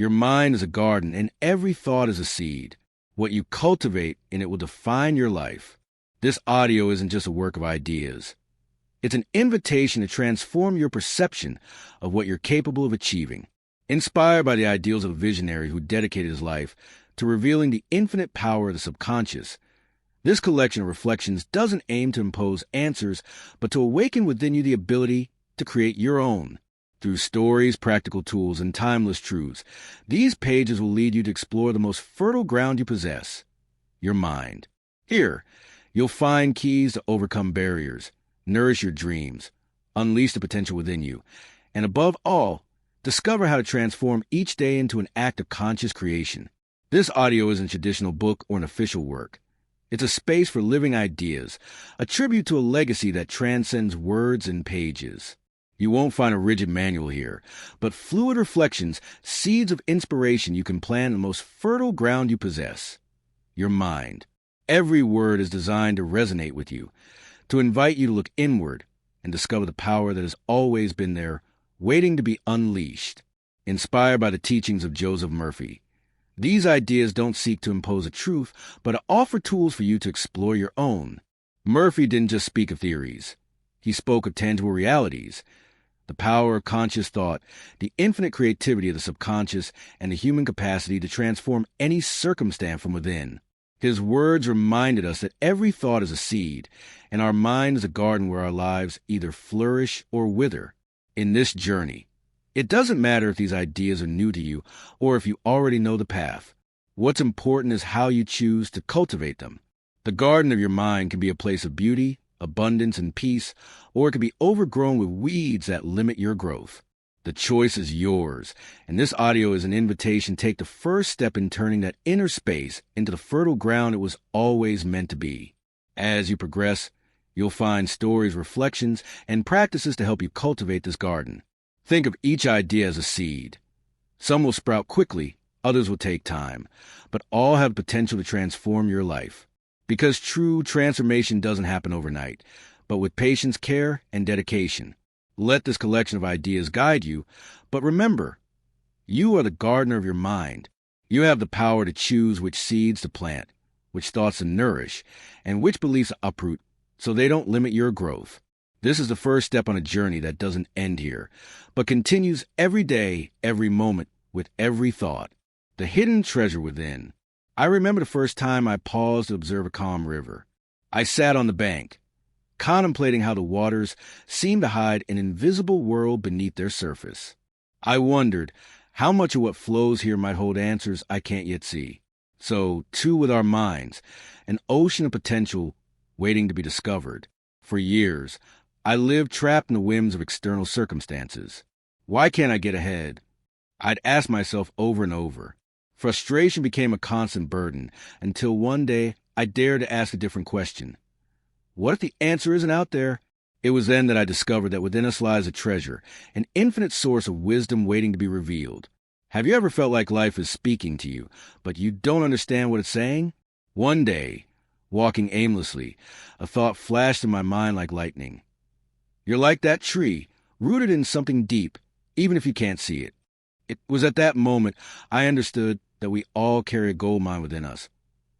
Your mind is a garden, and every thought is a seed. What you cultivate in it will define your life. This audio isn't just a work of ideas. It's an invitation to transform your perception of what you're capable of achieving. Inspired by the ideals of a visionary who dedicated his life to revealing the infinite power of the subconscious, this collection of reflections doesn't aim to impose answers, but to awaken within you the ability to create your own. Through stories, practical tools, and timeless truths, these pages will lead you to explore the most fertile ground you possess, your mind. Here, you'll find keys to overcome barriers, nourish your dreams, unleash the potential within you, and above all, discover how to transform each day into an act of conscious creation. This audio isn't a traditional book or an official work. It's a space for living ideas, a tribute to a legacy that transcends words and pages. You won't find a rigid manual here, but fluid reflections, seeds of inspiration you can plant in the most fertile ground you possess, your mind. Every word is designed to resonate with you, to invite you to look inward and discover the power that has always been there, waiting to be unleashed. Inspired by the teachings of Joseph Murphy, these ideas don't seek to impose a truth, but to offer tools for you to explore your own. Murphy didn't just speak of theories. He spoke of tangible realities. The power of conscious thought, the infinite creativity of the subconscious, and the human capacity to transform any circumstance from within. His words reminded us that every thought is a seed, and our mind is a garden where our lives either flourish or wither. In this journey, it doesn't matter if these ideas are new to you or if you already know the path. What's important is how you choose to cultivate them. The garden of your mind can be a place of beauty, abundance, and peace, or it can be overgrown with weeds that limit your growth. The choice is yours, and this audio is an invitation to take the first step in turning that inner space into the fertile ground it was always meant to be. As you progress, you'll find stories, reflections, and practices to help you cultivate this garden. Think of each idea as a seed. Some will sprout quickly, others will take time, but all have the potential to transform your life. Because true transformation doesn't happen overnight, but with patience, care, and dedication. Let this collection of ideas guide you, but remember, you are the gardener of your mind. You have the power to choose which seeds to plant, which thoughts to nourish, and which beliefs to uproot so they don't limit your growth. This is the first step on a journey that doesn't end here, but continues every day, every moment, with every thought. The hidden treasure within. I remember the first time I paused to observe a calm river. I sat on the bank, contemplating how the waters seemed to hide an invisible world beneath their surface. I wondered how much of what flows here might hold answers I can't yet see. So, too with our minds, an ocean of potential waiting to be discovered. For years, I lived trapped in the whims of external circumstances. Why can't I get ahead? I'd ask myself over and over. Frustration became a constant burden until one day I dared to ask a different question. What if the answer isn't out there? It was then that I discovered that within us lies a treasure, an infinite source of wisdom waiting to be revealed. Have you ever felt like life is speaking to you, but you don't understand what it's saying? One day, walking aimlessly, a thought flashed in my mind like lightning. You're like that tree, rooted in something deep, even if you can't see it. It was at that moment I understood that we all carry a gold mine within us,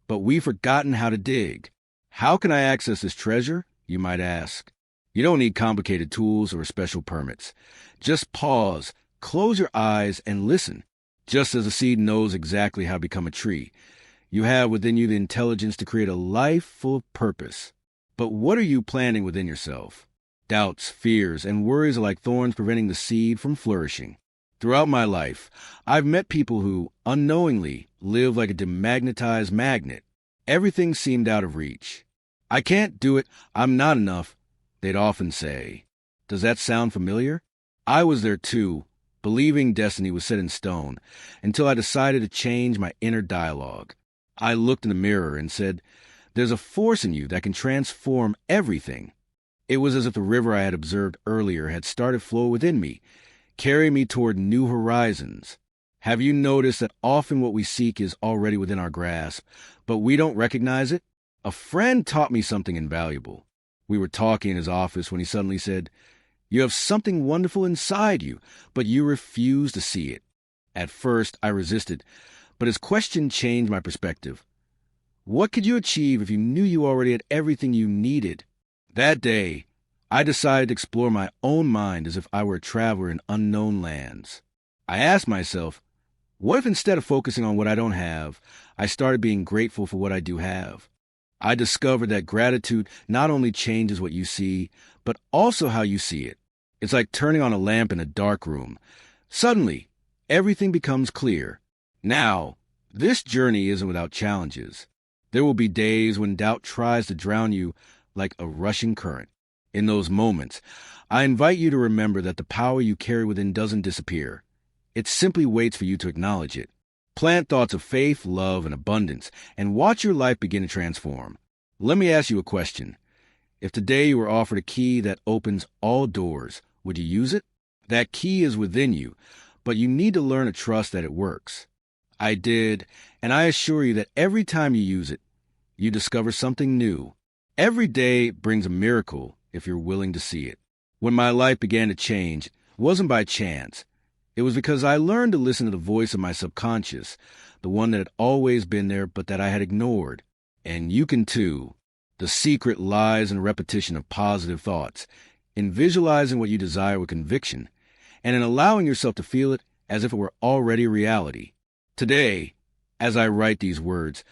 but we've forgotten how to dig. How can I access this treasure, you might ask? You don't need complicated tools or special permits. Just pause, close your eyes, and listen. Just as a seed knows exactly how to become a tree, you have within you the intelligence to create a life full of purpose. But what are you planting within yourself? Doubts, fears, and worries are like thorns preventing the seed from flourishing. Throughout my life, I've met people who, unknowingly, live like a demagnetized magnet. Everything seemed out of reach. I can't do it, I'm not enough, they'd often say. Does that sound familiar? I was there too, believing destiny was set in stone, until I decided to change my inner dialogue. I looked in the mirror and said, there's a force in you that can transform everything. It was as if the river I had observed earlier had started flow within me, carrying me toward new horizons. Have you noticed that often what we seek is already within our grasp, but we don't recognize it? A friend taught me something invaluable. We were talking in his office when he suddenly said, you have something wonderful inside you, but you refuse to see it. At first, I resisted, but his question changed my perspective. What could you achieve if you knew you already had everything you needed? That day, I decided to explore my own mind as if I were a traveler in unknown lands. I asked myself, what if instead of focusing on what I don't have, I started being grateful for what I do have? I discovered that gratitude not only changes what you see, but also how you see it. It's like turning on a lamp in a dark room. Suddenly, everything becomes clear. Now, this journey isn't without challenges. There will be days when doubt tries to drown you like a rushing current. In those moments, I invite you to remember that the power you carry within doesn't disappear. It simply waits for you to acknowledge it. Plant thoughts of faith, love, and abundance, and watch your life begin to transform. Let me ask you a question. If today you were offered a key that opens all doors, would you use it? That key is within you, but you need to learn to trust that it works. I did, and I assure you that every time you use it, you discover something new. Every day brings a miracle if you're willing to see it. When my life began to change, it wasn't by chance. It was because I learned to listen to the voice of my subconscious, the one that had always been there but that I had ignored. And you can too. The secret lies in repetition of positive thoughts, in visualizing what you desire with conviction, and in allowing yourself to feel it as if it were already reality. Today, as I write these words,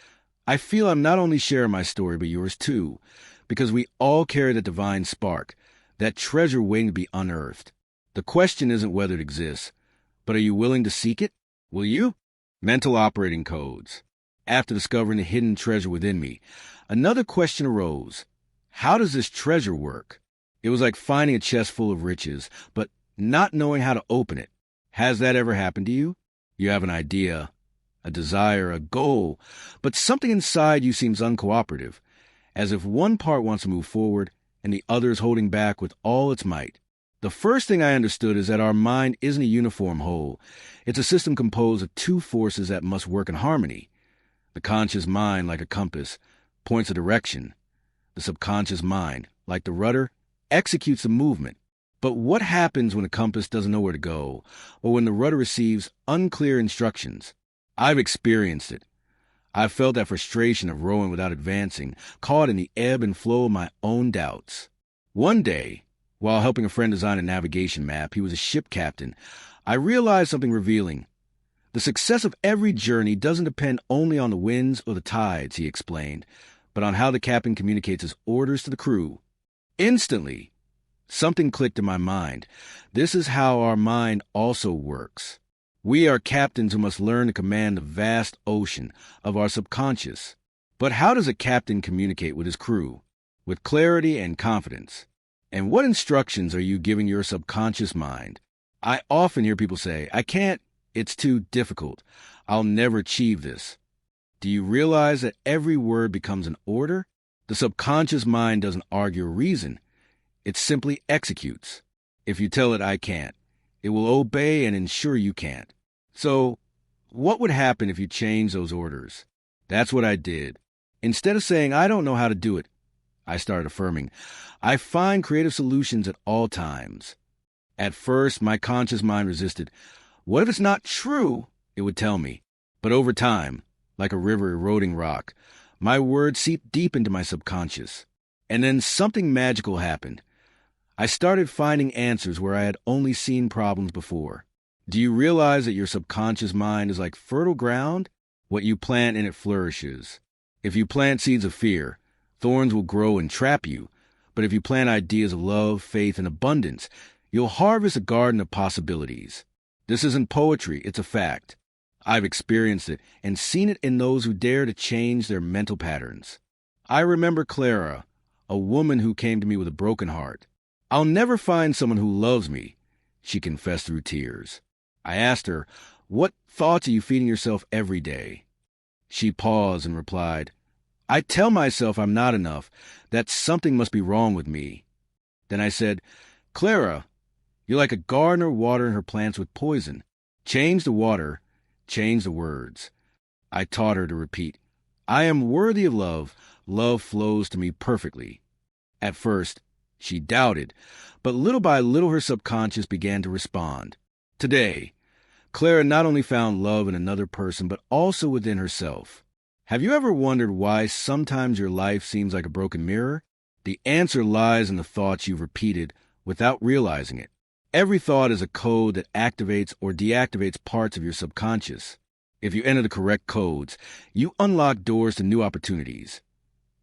I feel I'm not only sharing my story but yours too, because we all carry that divine spark, that treasure waiting to be unearthed. The question isn't whether it exists, but are you willing to seek it? Will you? Mental operating codes. After discovering the hidden treasure within me, another question arose. How does this treasure work? It was like finding a chest full of riches, but not knowing how to open it. Has that ever happened to you? You have an idea, a desire, a goal, but something inside you seems uncooperative, as if one part wants to move forward and the other is holding back with all its might. The first thing I understood is that our mind isn't a uniform whole. It's a system composed of two forces that must work in harmony. The conscious mind, like a compass, points a direction. The subconscious mind, like the rudder, executes the movement. But what happens when a compass doesn't know where to go, or when the rudder receives unclear instructions? I've experienced it. I've felt that frustration of rowing without advancing, caught in the ebb and flow of my own doubts. One day, while helping a friend design a navigation map, he was a ship captain, I realized something revealing. The success of every journey doesn't depend only on the winds or the tides, he explained, but on how the captain communicates his orders to the crew. Instantly, something clicked in my mind. This is how our mind also works. We are captains who must learn to command the vast ocean of our subconscious. But how does a captain communicate with his crew? With clarity and confidence. And what instructions are you giving your subconscious mind? I often hear people say, I can't, it's too difficult. I'll never achieve this. Do you realize that every word becomes an order? The subconscious mind doesn't argue or reason. It simply executes. If you tell it I can't, it will obey and ensure you can't. So, what would happen if you changed those orders? That's what I did. Instead of saying, I don't know how to do it, I started affirming, I find creative solutions at all times. At first, my conscious mind resisted. What if it's not true? It would tell me. But over time, like a river eroding rock, my words seeped deep into my subconscious. And then something magical happened. I started finding answers where I had only seen problems before. Do you realize that your subconscious mind is like fertile ground? What you plant in it flourishes. If you plant seeds of fear, thorns will grow and trap you. But if you plant ideas of love, faith, and abundance, you'll harvest a garden of possibilities. This isn't poetry, it's a fact. I've experienced it and seen it in those who dare to change their mental patterns. I remember Clara, a woman who came to me with a broken heart. I'll never find someone who loves me, she confessed through tears. I asked her, what thoughts are you feeding yourself every day? She paused and replied, I tell myself I'm not enough, that something must be wrong with me. Then I said, Clara, you're like a gardener watering her plants with poison. Change the water, change the words. I taught her to repeat, I am worthy of love. Love flows to me perfectly. At first, she doubted, but little by little her subconscious began to respond. Today, Clara not only found love in another person, but also within herself. Have you ever wondered why sometimes your life seems like a broken mirror? The answer lies in the thoughts you've repeated without realizing it. Every thought is a code that activates or deactivates parts of your subconscious. If you enter the correct codes, you unlock doors to new opportunities.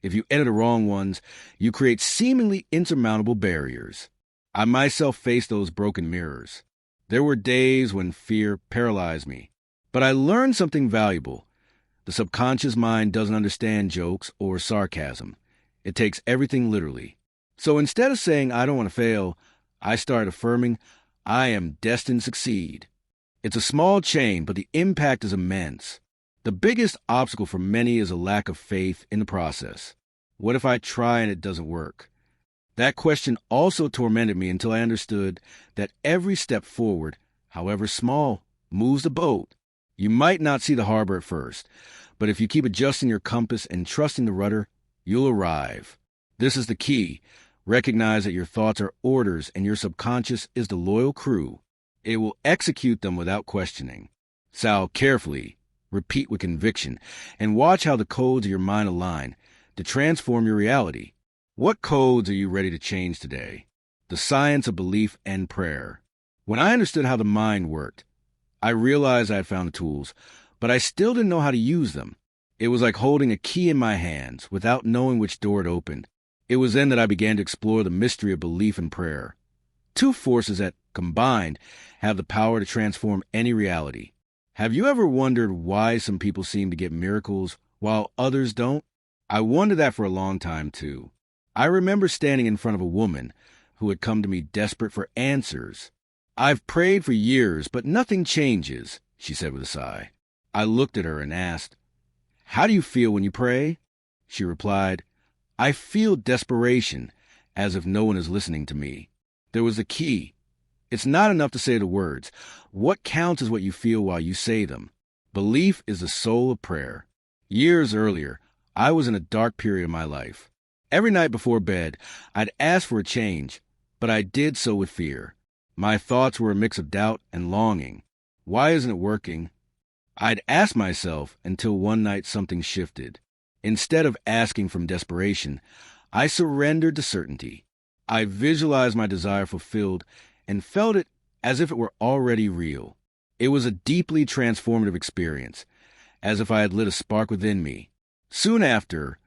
If you enter the wrong ones, you create seemingly insurmountable barriers. I myself faced those broken mirrors. There were days when fear paralyzed me. But I learned something valuable. The subconscious mind doesn't understand jokes or sarcasm. It takes everything literally. So instead of saying, I don't want to fail, I started affirming, I am destined to succeed. It's a small chain, but the impact is immense. The biggest obstacle for many is a lack of faith in the process. What if I try and it doesn't work? That question also tormented me until I understood that every step forward, however small, moves the boat. You might not see the harbor at first, but if you keep adjusting your compass and trusting the rudder, you'll arrive. This is the key. Recognize that your thoughts are orders and your subconscious is the loyal crew. It will execute them without questioning. So carefully, repeat with conviction, and watch how the codes of your mind align to transform your reality. What codes are you ready to change today? The science of belief and prayer. When I understood how the mind worked, I realized I had found the tools, but I still didn't know how to use them. It was like holding a key in my hands without knowing which door it opened. It was then that I began to explore the mystery of belief and prayer. Two forces that, combined, have the power to transform any reality. Have you ever wondered why some people seem to get miracles while others don't? I wondered that for a long time, too. I remember standing in front of a woman who had come to me desperate for answers. I've prayed for years, but nothing changes, she said with a sigh. I looked at her and asked, How do you feel when you pray? She replied, I feel desperation, as if no one is listening to me. There was the key. It's not enough to say the words. What counts is what you feel while you say them. Belief is the soul of prayer. Years earlier, I was in a dark period of my life. Every night before bed, I'd ask for a change, but I did so with fear. My thoughts were a mix of doubt and longing. Why isn't it working? I'd ask myself until one night something shifted. Instead of asking from desperation, I surrendered to certainty. I visualized my desire fulfilled and felt it as if it were already real. It was a deeply transformative experience, as if I had lit a spark within me. Soon after,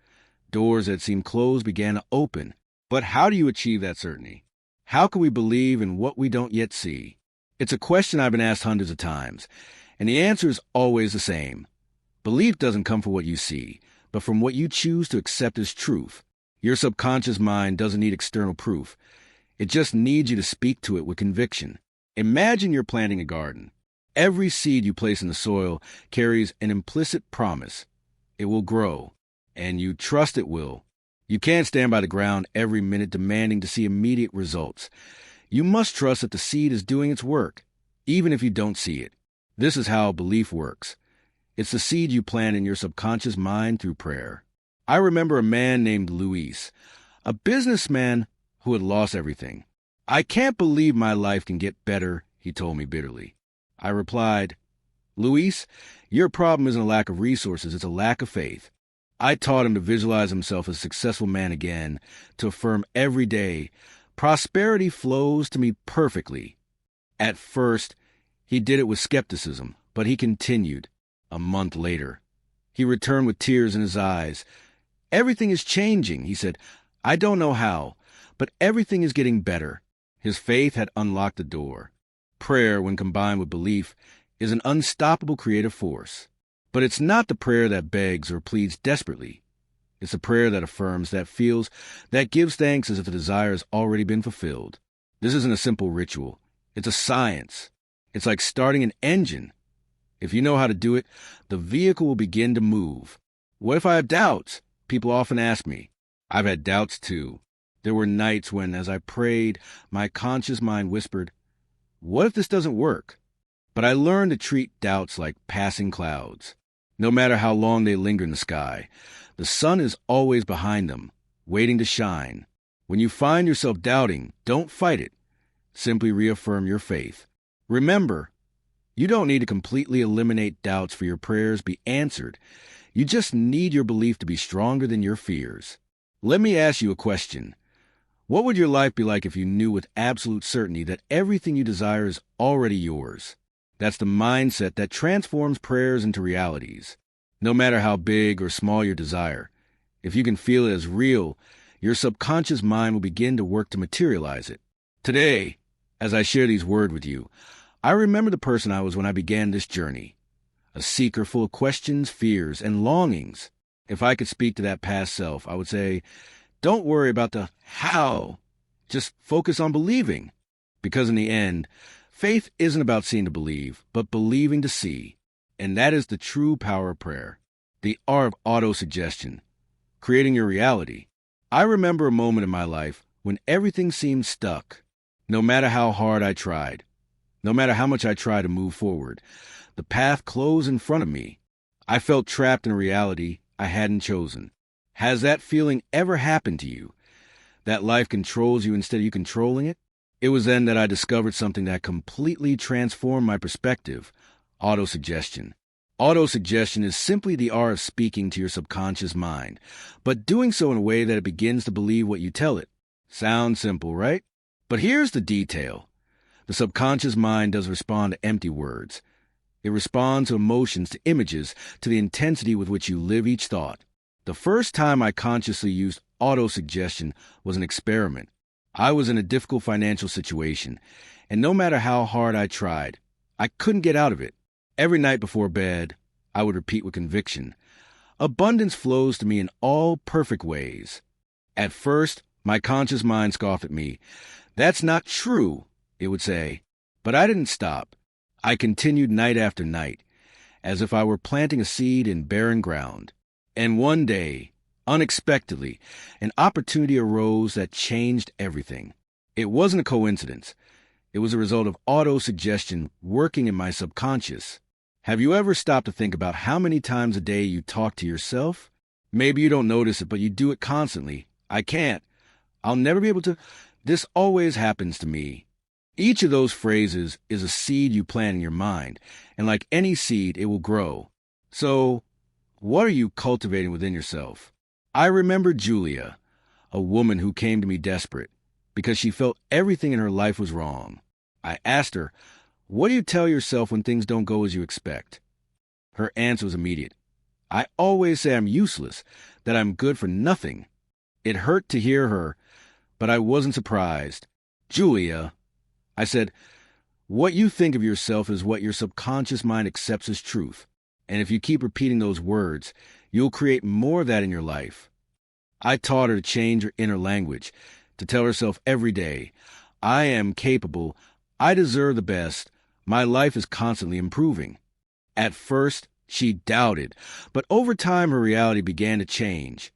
doors that seemed closed began to open. But how do you achieve that certainty? How can we believe in what we don't yet see? It's a question I've been asked hundreds of times, and the answer is always the same. Belief doesn't come from what you see, but from what you choose to accept as truth. Your subconscious mind doesn't need external proof. It just needs you to speak to it with conviction. Imagine you're planting a garden. Every seed you place in the soil carries an implicit promise. It will grow, and you trust it will. You can't stand by the ground every minute demanding to see immediate results. You must trust that the seed is doing its work, even if you don't see it. This is how belief works. It's the seed you plant in your subconscious mind through prayer. I remember a man named Luis, a businessman who had lost everything. I can't believe my life can get better, he told me bitterly. I replied, Luis, your problem isn't a lack of resources, it's a lack of faith. I taught him to visualize himself as a successful man again, to affirm every day, prosperity flows to me perfectly. At first, he did it with skepticism, but he continued. A month later, he returned with tears in his eyes. Everything is changing, he said. I don't know how, but everything is getting better. His faith had unlocked the door. Prayer, when combined with belief, is an unstoppable creative force. But it's not the prayer that begs or pleads desperately. It's a prayer that affirms, that feels, that gives thanks as if the desire has already been fulfilled. This isn't a simple ritual. It's a science. It's like starting an engine. If you know how to do it, the vehicle will begin to move. What if I have doubts? People often ask me. I've had doubts too. There were nights when, as I prayed, my conscious mind whispered, what if this doesn't work? But I learned to treat doubts like passing clouds. No matter how long they linger in the sky, the sun is always behind them, waiting to shine. When you find yourself doubting, don't fight it. Simply reaffirm your faith. Remember, You don't need to completely eliminate doubts for your prayers be answered. You just need your belief to be stronger than your fears. Let me ask you a question. What would your life be like if you knew with absolute certainty that everything you desire is already yours? That's the mindset that transforms prayers into realities. No matter how big or small your desire, if you can feel it as real, your subconscious mind will begin to work to materialize it. Today, as I share these words with you, I remember the person I was when I began this journey. A seeker full of questions, fears, and longings. If I could speak to that past self, I would say, don't worry about the how. Just focus on believing. Because in the end, faith isn't about seeing to believe, but believing to see. And that is the true power of prayer. The art of auto-suggestion. Creating your reality. I remember a moment in my life when everything seemed stuck. No matter how hard I tried. No matter how much I tried to move forward. The path closed in front of me. I felt trapped in a reality I hadn't chosen. Has that feeling ever happened to you? That life controls you instead of you controlling it? It was then that I discovered something that completely transformed my perspective. Autosuggestion. Autosuggestion is simply the art of speaking to your subconscious mind, but doing so in a way that it begins to believe what you tell it. Sounds simple, right? But here's the detail. The subconscious mind doesn't respond to empty words. It responds to emotions, to images, to the intensity with which you live each thought. The first time I consciously used autosuggestion was an experiment. I was in a difficult financial situation, and no matter how hard I tried, I couldn't get out of it. Every night before bed, I would repeat with conviction, abundance flows to me in all perfect ways. At first, my conscious mind scoffed at me. That's not true, it would say. But I didn't stop. I continued night after night, as if I were planting a seed in barren ground. And one day, unexpectedly, an opportunity arose that changed everything. It wasn't a coincidence. It was a result of auto-suggestion working in my subconscious. Have you ever stopped to think about how many times a day you talk to yourself? Maybe you don't notice it, but you do it constantly. I can't. I'll never be able to. This always happens to me. Each of those phrases is a seed you plant in your mind, and like any seed, it will grow. So, what are you cultivating within yourself? I remember Julia, a woman who came to me desperate because she felt everything in her life was wrong. I asked her, what do you tell yourself when things don't go as you expect? Her answer was immediate. I always say I'm useless, that I'm good for nothing. It hurt to hear her, but I wasn't surprised. Julia, I said, what you think of yourself is what your subconscious mind accepts as truth. And if you keep repeating those words, you'll create more of that in your life. I taught her to change her inner language, to tell herself every day, I am capable, I deserve the best, my life is constantly improving. At first, she doubted, but over time her reality began to change.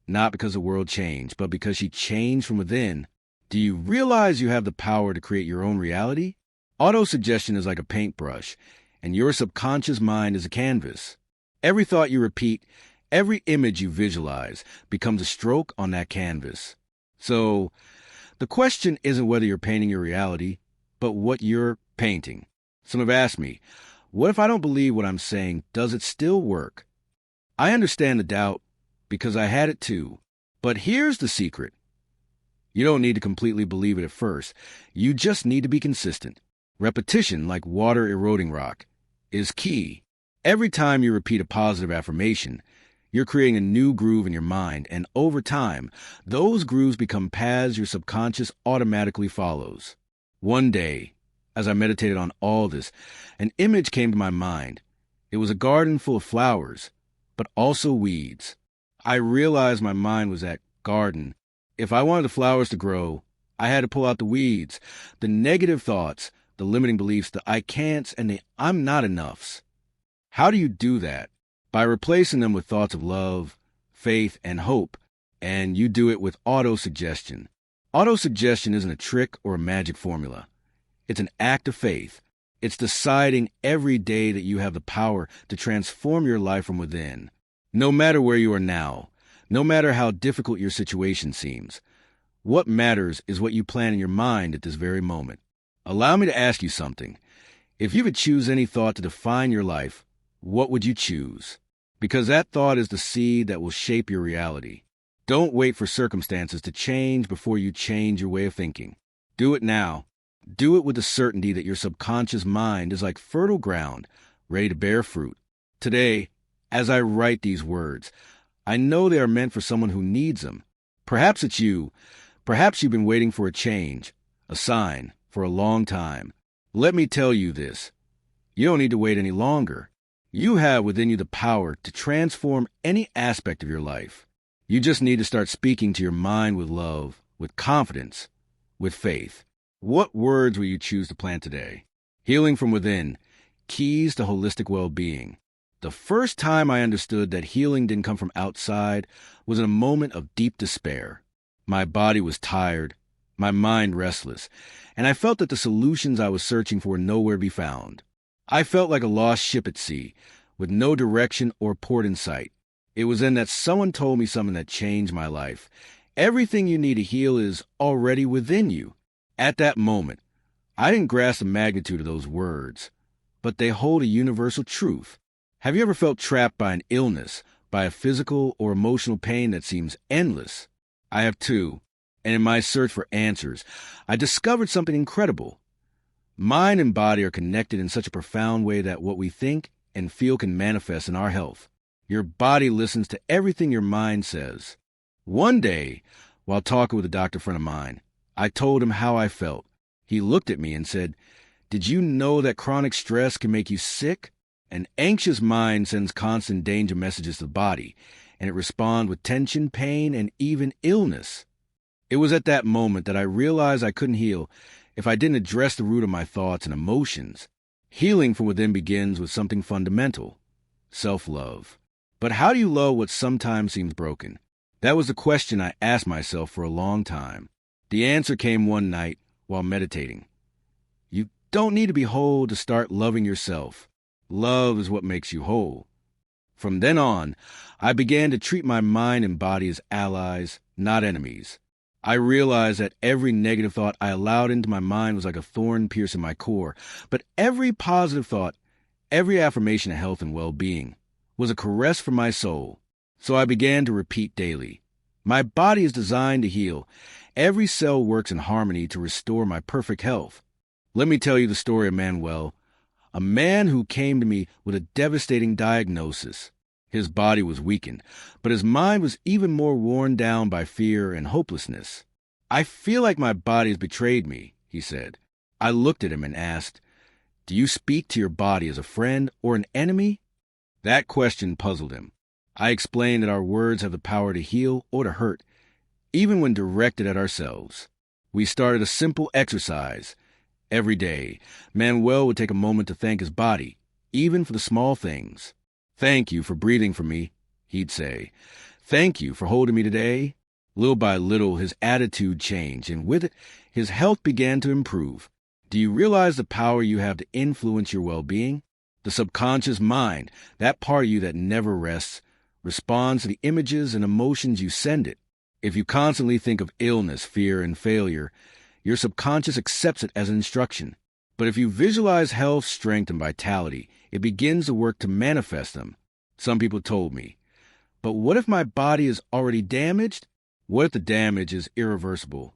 Not because the world changed, but because she changed from within. Do you realize you have the power to create your own reality? Autosuggestion is like a paintbrush, and your subconscious mind is a canvas. Every thought you repeat, every image you visualize becomes a stroke on that canvas. So, the question isn't whether you're painting your reality, but what you're painting. Some have asked me, what if I don't believe what I'm saying? Does it still work? I understand the doubt because I had it too. But here's the secret. You don't need to completely believe it at first. You just need to be consistent. Repetition, like water eroding rock, is key. Every time you repeat a positive affirmation, you're creating a new groove in your mind, and over time, those grooves become paths your subconscious automatically follows. One day, as I meditated on all this, an image came to my mind. It was a garden full of flowers, but also weeds. I realized my mind was that garden. If I wanted the flowers to grow, I had to pull out the weeds, the negative thoughts, the limiting beliefs, the I can'ts, and the I'm not enoughs. How do you do that? By replacing them with thoughts of love, faith, and hope, and you do it with autosuggestion. Autosuggestion isn't a trick or a magic formula. It's an act of faith. It's deciding every day that you have the power to transform your life from within. No matter where you are now, no matter how difficult your situation seems, what matters is what you plan in your mind at this very moment. Allow me to ask you something. If you could choose any thought to define your life, what would you choose? Because that thought is the seed that will shape your reality. Don't wait for circumstances to change before you change your way of thinking. Do it now. Do it with the certainty that your subconscious mind is like fertile ground, ready to bear fruit. Today, as I write these words, I know they are meant for someone who needs them. Perhaps it's you. Perhaps you've been waiting for a change, a sign, for a long time. Let me tell you this. You don't need to wait any longer. You have within you the power to transform any aspect of your life. You just need to start speaking to your mind with love, with confidence, with faith. What words will you choose to plant today? Healing from within, keys to holistic well-being. The first time I understood that healing didn't come from outside was in a moment of deep despair. My body was tired, my mind restless, and I felt that the solutions I was searching for were nowhere to be found. I felt like a lost ship at sea, with no direction or port in sight. It was then that someone told me something that changed my life. Everything you need to heal is already within you. At that moment, I didn't grasp the magnitude of those words, but they hold a universal truth. Have you ever felt trapped by an illness, by a physical or emotional pain that seems endless? I have too, and in my search for answers, I discovered something incredible. Mind and body are connected in such a profound way that what we think and feel can manifest in our health. Your body listens to everything your mind says. One day, while talking with a doctor friend of mine, I told him how I felt. He looked at me and said, "Did you know that chronic stress can make you sick? An anxious mind sends constant danger messages to the body, and it responds with tension, pain, and even illness." It was at that moment that I realized I couldn't heal if I didn't address the root of my thoughts and emotions. Healing from within begins with something fundamental: self-love. But how do you love what sometimes seems broken? That was the question I asked myself for a long time. The answer came one night while meditating. You don't need to be whole to start loving yourself. Love is what makes you whole. From then on, I began to treat my mind and body as allies, not enemies. I realized that every negative thought I allowed into my mind was like a thorn piercing my core, but every positive thought, every affirmation of health and well-being, was a caress for my soul. So I began to repeat daily. My body is designed to heal. Every cell works in harmony to restore my perfect health. Let me tell you the story of Manuel, a man who came to me with a devastating diagnosis. His body was weakened, but his mind was even more worn down by fear and hopelessness. "I feel like my body has betrayed me," he said. I looked at him and asked, "Do you speak to your body as a friend or an enemy?" That question puzzled him. I explained that our words have the power to heal or to hurt, even when directed at ourselves. We started a simple exercise. Every day, Manuel would take a moment to thank his body, even for the small things. "Thank you for breathing for me," he'd say. "Thank you for holding me today." Little by little, his attitude changed, and with it, his health began to improve. Do you realize the power you have to influence your well-being? The subconscious mind, that part of you that never rests, responds to the images and emotions you send it. If you constantly think of illness, fear, and failure, your subconscious accepts it as an instruction. But if you visualize health, strength, and vitality, it begins to work to manifest them. Some people told me, "But what if my body is already damaged? What if the damage is irreversible?"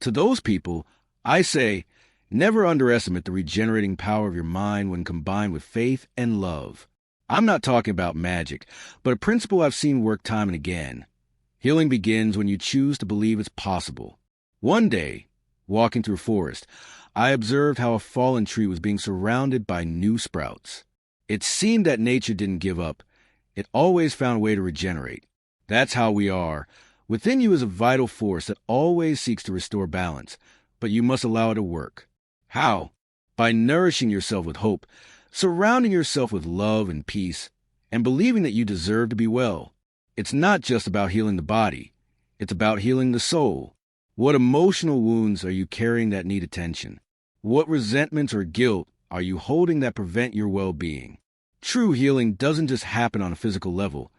To those people, I say, never underestimate the regenerating power of your mind when combined with faith and love. I'm not talking about magic, but a principle I've seen work time and again. Healing begins when you choose to believe it's possible. One day, walking through a forest, I observed how a fallen tree was being surrounded by new sprouts. It seemed that nature didn't give up. It always found a way to regenerate. That's how we are. Within you is a vital force that always seeks to restore balance, but you must allow it to work. How? By nourishing yourself with hope, surrounding yourself with love and peace, and believing that you deserve to be well. It's not just about healing the body. It's about healing the soul. What emotional wounds are you carrying that need attention? What resentments or guilt are you holding that prevent your well-being? True healing doesn't just happen on a physical level.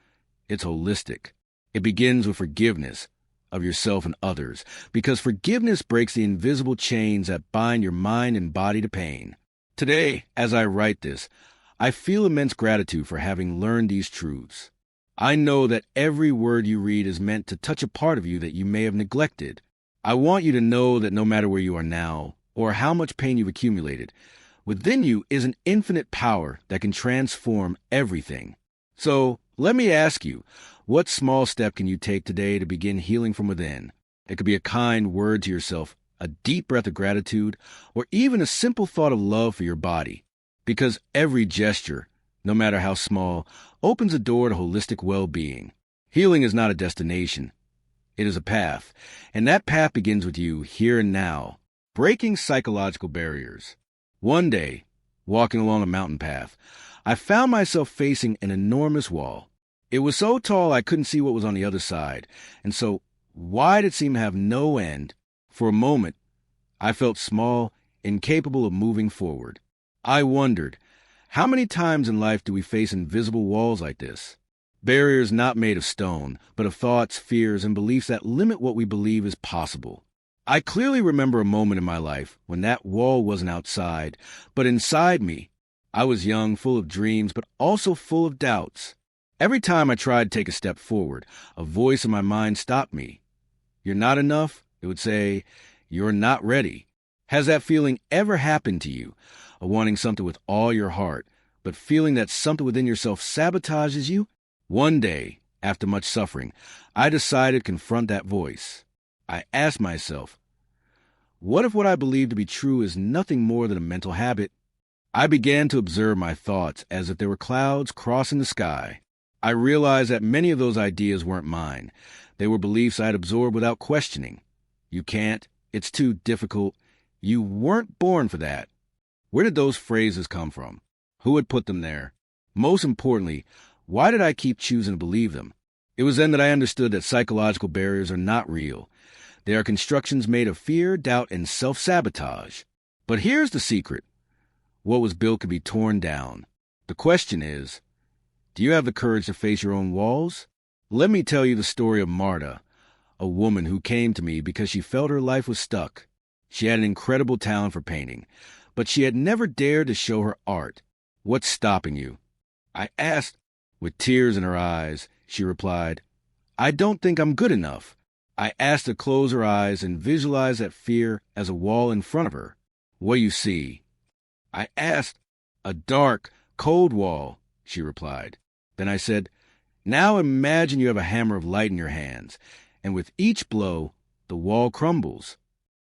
It's holistic. It begins with forgiveness of yourself and others, because forgiveness breaks the invisible chains that bind your mind and body to pain. Today, as I write this, I feel immense gratitude for having learned these truths. I know that every word you read is meant to touch a part of you that you may have neglected. I want you to know that no matter where you are now, or how much pain you've accumulated, within you is an infinite power that can transform everything. So, let me ask you, what small step can you take today to begin healing from within? It could be a kind word to yourself, a deep breath of gratitude, or even a simple thought of love for your body. Because every gesture, no matter how small, opens a door to holistic well-being. Healing is not a destination. It is a path, and that path begins with you here and now, breaking psychological barriers. One day, walking along a mountain path, I found myself facing an enormous wall. It was so tall I couldn't see what was on the other side, and so wide it seemed to have no end. For a moment, I felt small, incapable of moving forward. I wondered, how many times in life do we face invisible walls like this? Barriers not made of stone, but of thoughts, fears, and beliefs that limit what we believe is possible. I clearly remember a moment in my life when that wall wasn't outside, but inside me. I was young, full of dreams, but also full of doubts. Every time I tried to take a step forward, a voice in my mind stopped me. You're not enough, it would say. You're not ready. Has that feeling ever happened to you? Of wanting something with all your heart, but feeling that something within yourself sabotages you? One day, after much suffering, I decided to confront that voice. I asked myself, what if what I believe to be true is nothing more than a mental habit? I began to observe my thoughts as if they were clouds crossing the sky. I realized that many of those ideas weren't mine. They were beliefs I had absorbed without questioning. You can't. It's too difficult. You weren't born for that. Where did those phrases come from? Who had put them there? Most importantly, why did I keep choosing to believe them? It was then that I understood that psychological barriers are not real. They are constructions made of fear, doubt, and self-sabotage. But here's the secret. What was built could be torn down. The question is, do you have the courage to face your own walls? Let me tell you the story of Marta, a woman who came to me because she felt her life was stuck. She had an incredible talent for painting, but she had never dared to show her art. What's stopping you? I asked. With tears in her eyes, she replied, I don't think I'm good enough. I asked her to close her eyes and visualize that fear as a wall in front of her. What do you see? I asked. A dark, cold wall, she replied. Then I said, now imagine you have a hammer of light in your hands, and with each blow, the wall crumbles.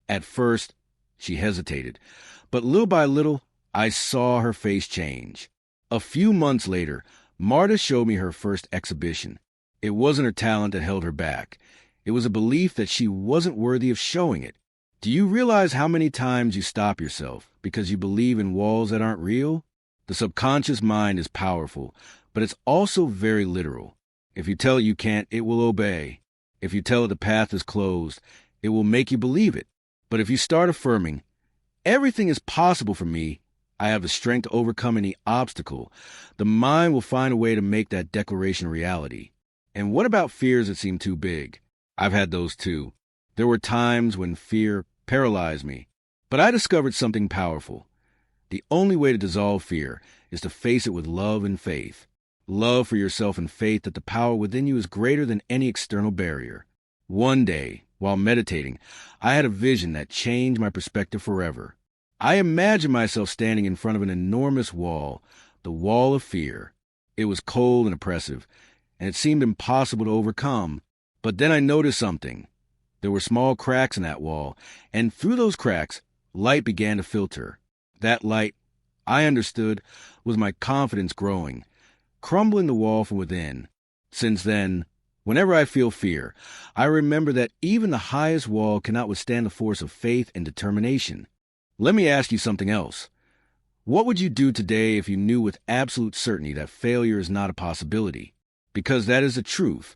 At first, she hesitated, but little by little, I saw her face change. A few months later, Marta showed me her first exhibition. It wasn't her talent that held her back. It was a belief that she wasn't worthy of showing it. Do you realize how many times you stop yourself because you believe in walls that aren't real? The subconscious mind is powerful, but it's also very literal. If you tell it you can't, it will obey. If you tell it the path is closed, it will make you believe it. But if you start affirming, everything is possible for me, I have the strength to overcome any obstacle, the mind will find a way to make that declaration a reality. And what about fears that seem too big? I've had those too. There were times when fear paralyzed me, but I discovered something powerful. The only way to dissolve fear is to face it with love and faith. Love for yourself and faith that the power within you is greater than any external barrier. One day, while meditating, I had a vision that changed my perspective forever. I imagined myself standing in front of an enormous wall, the wall of fear. It was cold and oppressive, and it seemed impossible to overcome. But then I noticed something. There were small cracks in that wall, and through those cracks, light began to filter. That light, I understood, was my confidence growing, crumbling the wall from within. Since then, whenever I feel fear, I remember that even the highest wall cannot withstand the force of faith and determination. Let me ask you something else. What would you do today if you knew with absolute certainty that failure is not a possibility? Because that is the truth.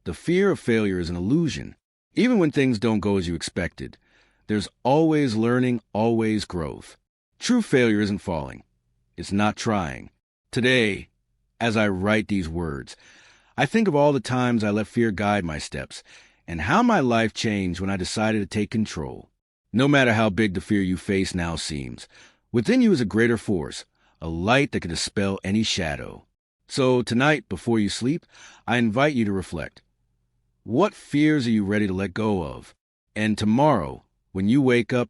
The fear of failure is an illusion. Even when things don't go as you expected, there's always learning, always growth. True failure isn't falling. It's not trying. Today, as I write these words, I think of all the times I let fear guide my steps and how my life changed when I decided to take control. No matter how big the fear you face now seems, Within you is a greater force, a light that can dispel any shadow. So tonight, before you sleep, I invite you to reflect. What fears are you ready to let go of? And tomorrow, when you wake up,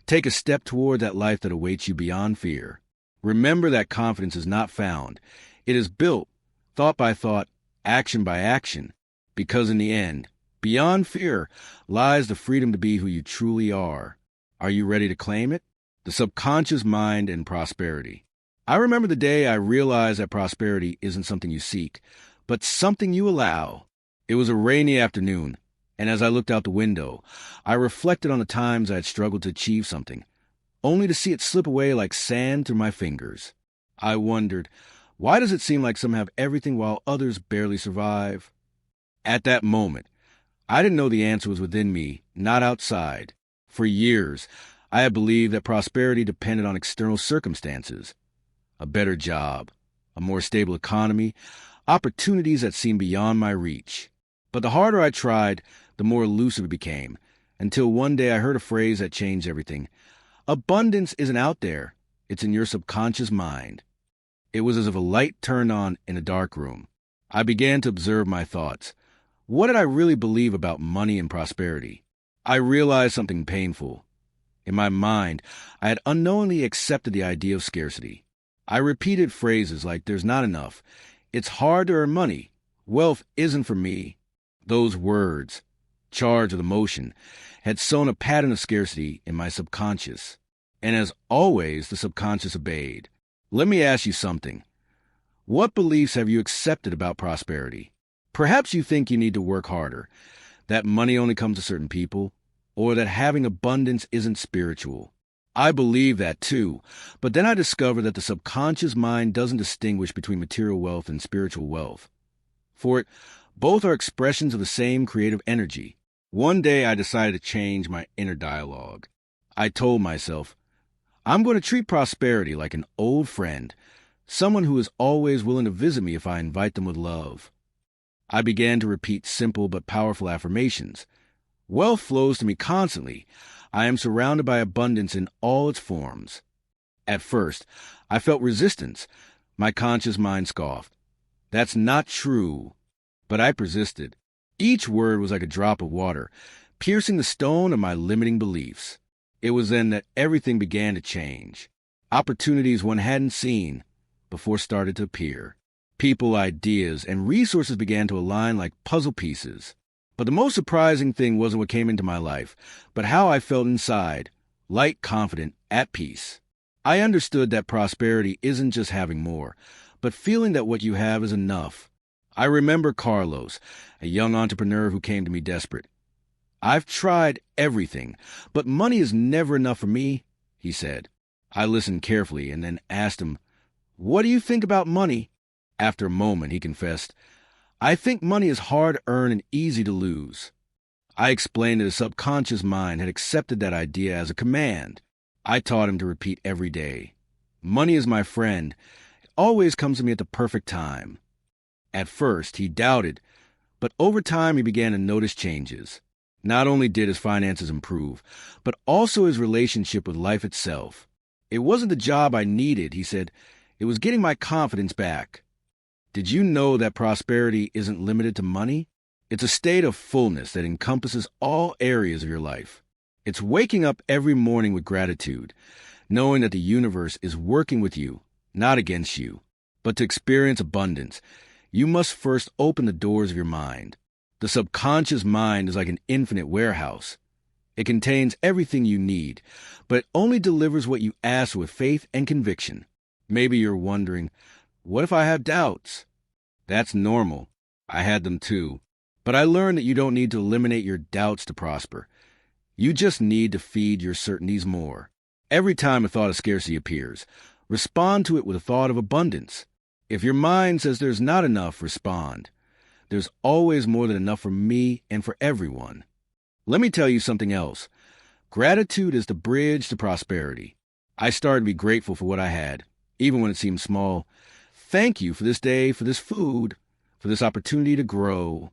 take a step toward that life that awaits you beyond fear. Remember that confidence is not found. It is built, thought by thought, action by action, because in the end, beyond fear, lies the freedom to be who you truly are. Are you ready to claim it? The subconscious mind and prosperity. I remember the day I realized that prosperity isn't something you seek, but something you allow. It was a rainy afternoon, and as I looked out the window, I reflected on the times I had struggled to achieve something, only to see it slip away like sand through my fingers. I wondered, why does it seem like some have everything while others barely survive? At that moment, I didn't know the answer was within me, not outside. For years, I had believed that prosperity depended on external circumstances. A better job, a more stable economy, opportunities that seemed beyond my reach. But the harder I tried, the more elusive it became, until one day I heard a phrase that changed everything. Abundance isn't out there, it's in your subconscious mind. It was as if a light turned on in a dark room. I began to observe my thoughts. What did I really believe about money and prosperity? I realized something painful. In my mind, I had unknowingly accepted the idea of scarcity. I repeated phrases like, there's not enough, it's hard to earn money, wealth isn't for me. Those words, charged with emotion, had sown a pattern of scarcity in my subconscious. And as always, the subconscious obeyed. Let me ask you something. What beliefs have you accepted about prosperity? Perhaps you think you need to work harder, that money only comes to certain people, or that having abundance isn't spiritual. I believe that too, but then I discovered that the subconscious mind doesn't distinguish between material wealth and spiritual wealth. For it, both are expressions of the same creative energy. One day I decided to change my inner dialogue. I told myself, I'm going to treat prosperity like an old friend, someone who is always willing to visit me if I invite them with love. I began to repeat simple but powerful affirmations. Wealth flows to me constantly. I am surrounded by abundance in all its forms. At first, I felt resistance. My conscious mind scoffed. That's not true. But I persisted. Each word was like a drop of water, piercing the stone of my limiting beliefs. It was then that everything began to change. Opportunities one hadn't seen before started to appear. People, ideas, and resources began to align like puzzle pieces. But the most surprising thing wasn't what came into my life, but how I felt inside, light, confident, at peace. I understood that prosperity isn't just having more, but feeling that what you have is enough. I remember Carlos, a young entrepreneur who came to me desperate. I've tried everything, but money is never enough for me, he said. I listened carefully and then asked him, what do you think about money? After a moment, he confessed, I think money is hard to earn and easy to lose. I explained that the subconscious mind had accepted that idea as a command. I taught him to repeat every day. Money is my friend. It always comes to me at the perfect time. At first, he doubted, but over time he began to notice changes. Not only did his finances improve, but also his relationship with life itself. It wasn't the job I needed, he said. It was getting my confidence back. Did you know that prosperity isn't limited to money? It's a state of fullness that encompasses all areas of your life. It's waking up every morning with gratitude, knowing that the universe is working with you, not against you. But to experience abundance, you must first open the doors of your mind. The subconscious mind is like an infinite warehouse. It contains everything you need, but it only delivers what you ask with faith and conviction. Maybe you're wondering, what if I have doubts? That's normal. I had them too. But I learned that you don't need to eliminate your doubts to prosper. You just need to feed your certainties more. Every time a thought of scarcity appears, respond to it with a thought of abundance. If your mind says there's not enough, respond. There's always more than enough for me and for everyone. Let me tell you something else. Gratitude is the bridge to prosperity. I started to be grateful for what I had, even when it seemed small. Thank you for this day, for this food, for this opportunity to grow.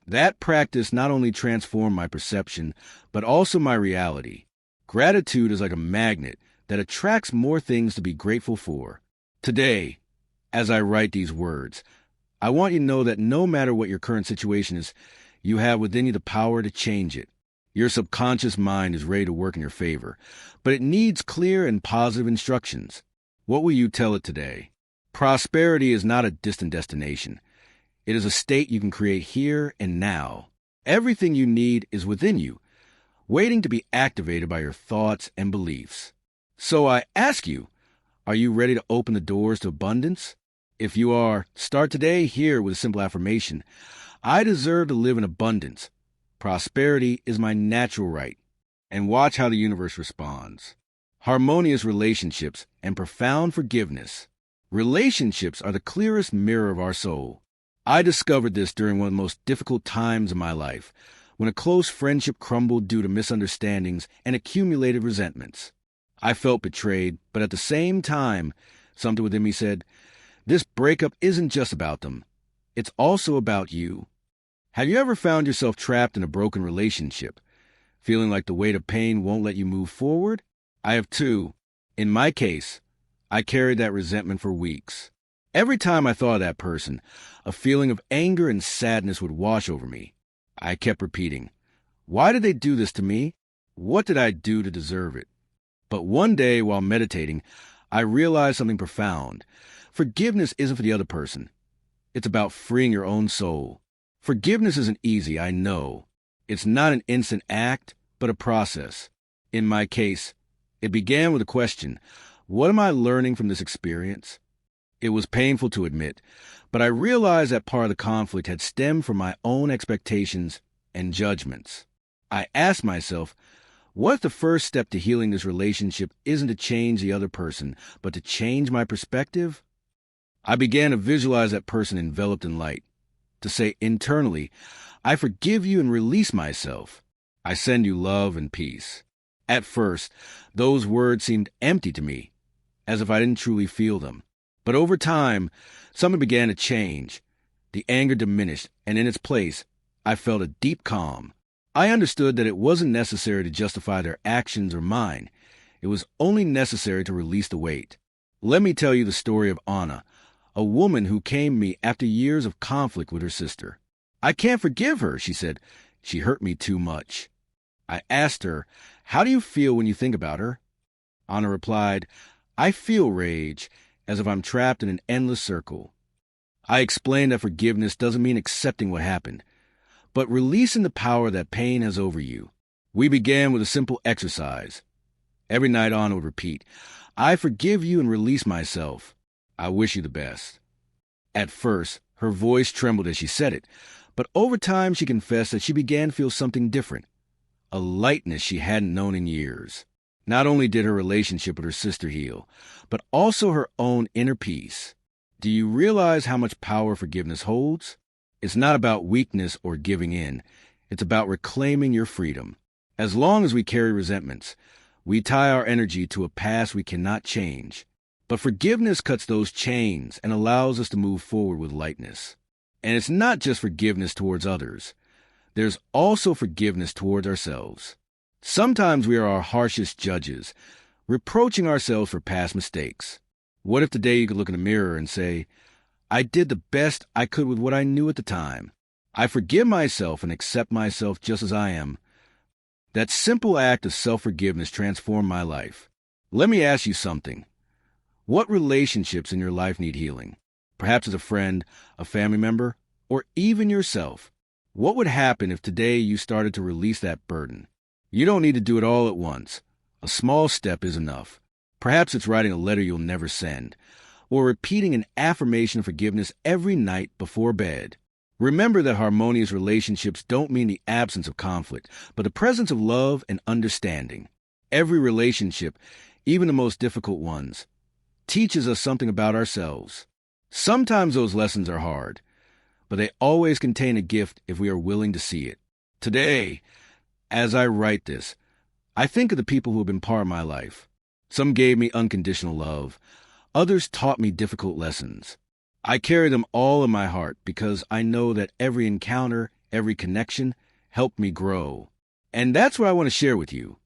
That practice not only transformed my perception, but also my reality. Gratitude is like a magnet, that attracts more things to be grateful for. Today, as I write these words, I want you to know that no matter what your current situation is, you have within you the power to change it. Your subconscious mind is ready to work in your favor, but it needs clear and positive instructions. What will you tell it today? Prosperity is not a distant destination. It is a state you can create here and now. Everything you need is within you, waiting to be activated by your thoughts and beliefs. So I ask you, are you ready to open the doors to abundance? If you are, start today here with a simple affirmation. I deserve to live in abundance. Prosperity is my natural right. And watch how the universe responds. Harmonious relationships and profound forgiveness. Relationships are the clearest mirror of our soul. I discovered this during one of the most difficult times in my life, when a close friendship crumbled due to misunderstandings and accumulated resentments. I felt betrayed, but at the same time, something within me said, this breakup isn't just about them. It's also about you. Have you ever found yourself trapped in a broken relationship, feeling like the weight of pain won't let you move forward? I have too. In my case, I carried that resentment for weeks. Every time I thought of that person, a feeling of anger and sadness would wash over me. I kept repeating, why did they do this to me? What did I do to deserve it? But one day, while meditating, I realized something profound. Forgiveness isn't for the other person. It's about freeing your own soul. Forgiveness isn't easy, I know. It's not an instant act, but a process. In my case, it began with a question, what am I learning from this experience? It was painful to admit, but I realized that part of the conflict had stemmed from my own expectations and judgments. I asked myself, what if the first step to healing this relationship isn't to change the other person, but to change my perspective? I began to visualize that person enveloped in light, to say internally, I forgive you and release myself. I send you love and peace. At first, those words seemed empty to me, as if I didn't truly feel them. But over time, something began to change. The anger diminished, and in its place, I felt a deep calm. I understood that it wasn't necessary to justify their actions or mine. It was only necessary to release the weight. Let me tell you the story of Anna, a woman who came to me after years of conflict with her sister. I can't forgive her, she said. She hurt me too much. I asked her, how do you feel when you think about her? Anna replied, I feel rage, as if I'm trapped in an endless circle. I explained that forgiveness doesn't mean accepting what happened, but releasing the power that pain has over you. We began with a simple exercise. Every night Anna would repeat, I forgive you and release myself. I wish you the best. At first, her voice trembled as she said it, but over time she confessed that she began to feel something different, a lightness she hadn't known in years. Not only did her relationship with her sister heal, but also her own inner peace. Do you realize how much power forgiveness holds? It's not about weakness or giving in. It's about reclaiming your freedom. As long as we carry resentments, we tie our energy to a past we cannot change. But forgiveness cuts those chains and allows us to move forward with lightness. And it's not just forgiveness towards others. There's also forgiveness towards ourselves. Sometimes we are our harshest judges, reproaching ourselves for past mistakes. What if today you could look in the mirror and say, I did the best I could with what I knew at the time. I forgive myself and accept myself just as I am. That simple act of self-forgiveness transformed my life. Let me ask you something. What relationships in your life need healing? Perhaps as a friend, a family member, or even yourself. What would happen if today you started to release that burden? You don't need to do it all at once. A small step is enough. Perhaps it's writing a letter you'll never send, or repeating an affirmation of forgiveness every night before bed. Remember that harmonious relationships don't mean the absence of conflict, but the presence of love and understanding. Every relationship, even the most difficult ones, teaches us something about ourselves. Sometimes those lessons are hard, but they always contain a gift if we are willing to see it. Today, as I write this, I think of the people who have been part of my life. Some gave me unconditional love. Others taught me difficult lessons. I carry them all in my heart because I know that every encounter, every connection, helped me grow. And that's what I want to share with you.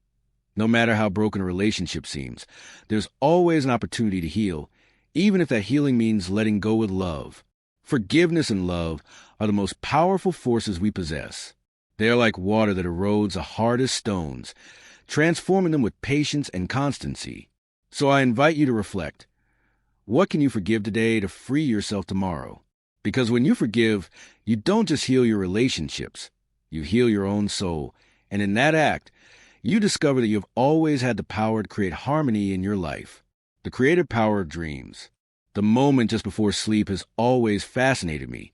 No matter how broken a relationship seems, there's always an opportunity to heal, even if that healing means letting go with love. Forgiveness and love are the most powerful forces we possess. They are like water that erodes the hardest stones, transforming them with patience and constancy. So I invite you to reflect. What can you forgive today to free yourself tomorrow? Because when you forgive, you don't just heal your relationships, you heal your own soul. And in that act, you discover that you have always had the power to create harmony in your life. The creative power of dreams. The moment just before sleep has always fascinated me.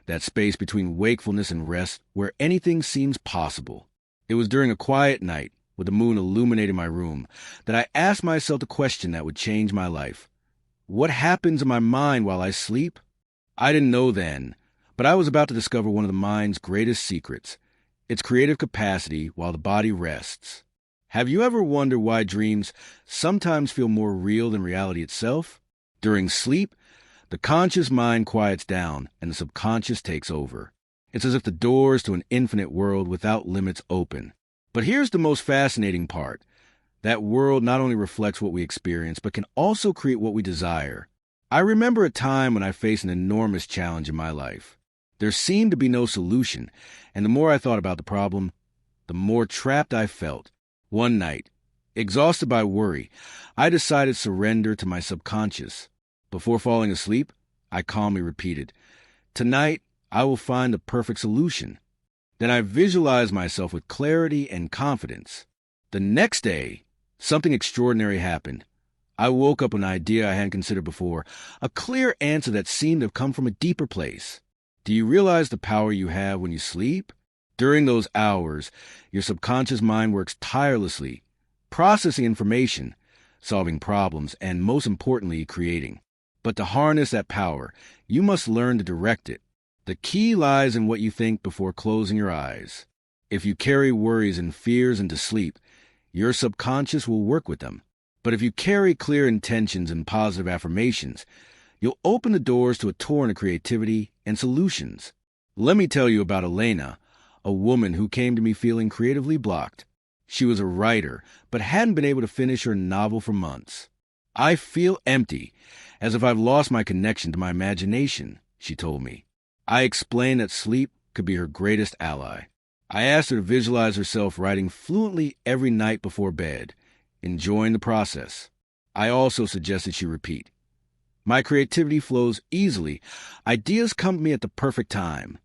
That space between wakefulness and rest where anything seems possible. It was during a quiet night, with the moon illuminating my room, that I asked myself the question that would change my life. What happens in my mind while I sleep? I didn't know then, but I was about to discover one of the mind's greatest secrets, its creative capacity while the body rests. Have you ever wondered why dreams sometimes feel more real than reality itself? During sleep, the conscious mind quiets down and the subconscious takes over. It's as if the doors to an infinite world without limits open. But here's the most fascinating part. That world not only reflects what we experience, but can also create what we desire. I remember a time when I faced an enormous challenge in my life. There seemed to be no solution, and the more I thought about the problem, the more trapped I felt. One night, exhausted by worry, I decided to surrender to my subconscious. Before falling asleep, I calmly repeated, "Tonight, I will find the perfect solution." Then I visualized myself with clarity and confidence. The next day, something extraordinary happened. I woke up with an idea I hadn't considered before, a clear answer that seemed to have come from a deeper place. Do you realize the power you have when you sleep? During those hours, your subconscious mind works tirelessly, processing information, solving problems, and most importantly, creating. But to harness that power, you must learn to direct it. The key lies in what you think before closing your eyes. If you carry worries and fears into sleep, your subconscious will work with them. But if you carry clear intentions and positive affirmations, you'll open the doors to a torrent of creativity and solutions. Let me tell you about Elena, a woman who came to me feeling creatively blocked. She was a writer, but hadn't been able to finish her novel for months. "I feel empty, as if I've lost my connection to my imagination," she told me. I explained that sleep could be her greatest ally. I asked her to visualize herself writing fluently every night before bed, enjoying the process. I also suggested she repeat, "My creativity flows easily. Ideas come to me at the perfect time."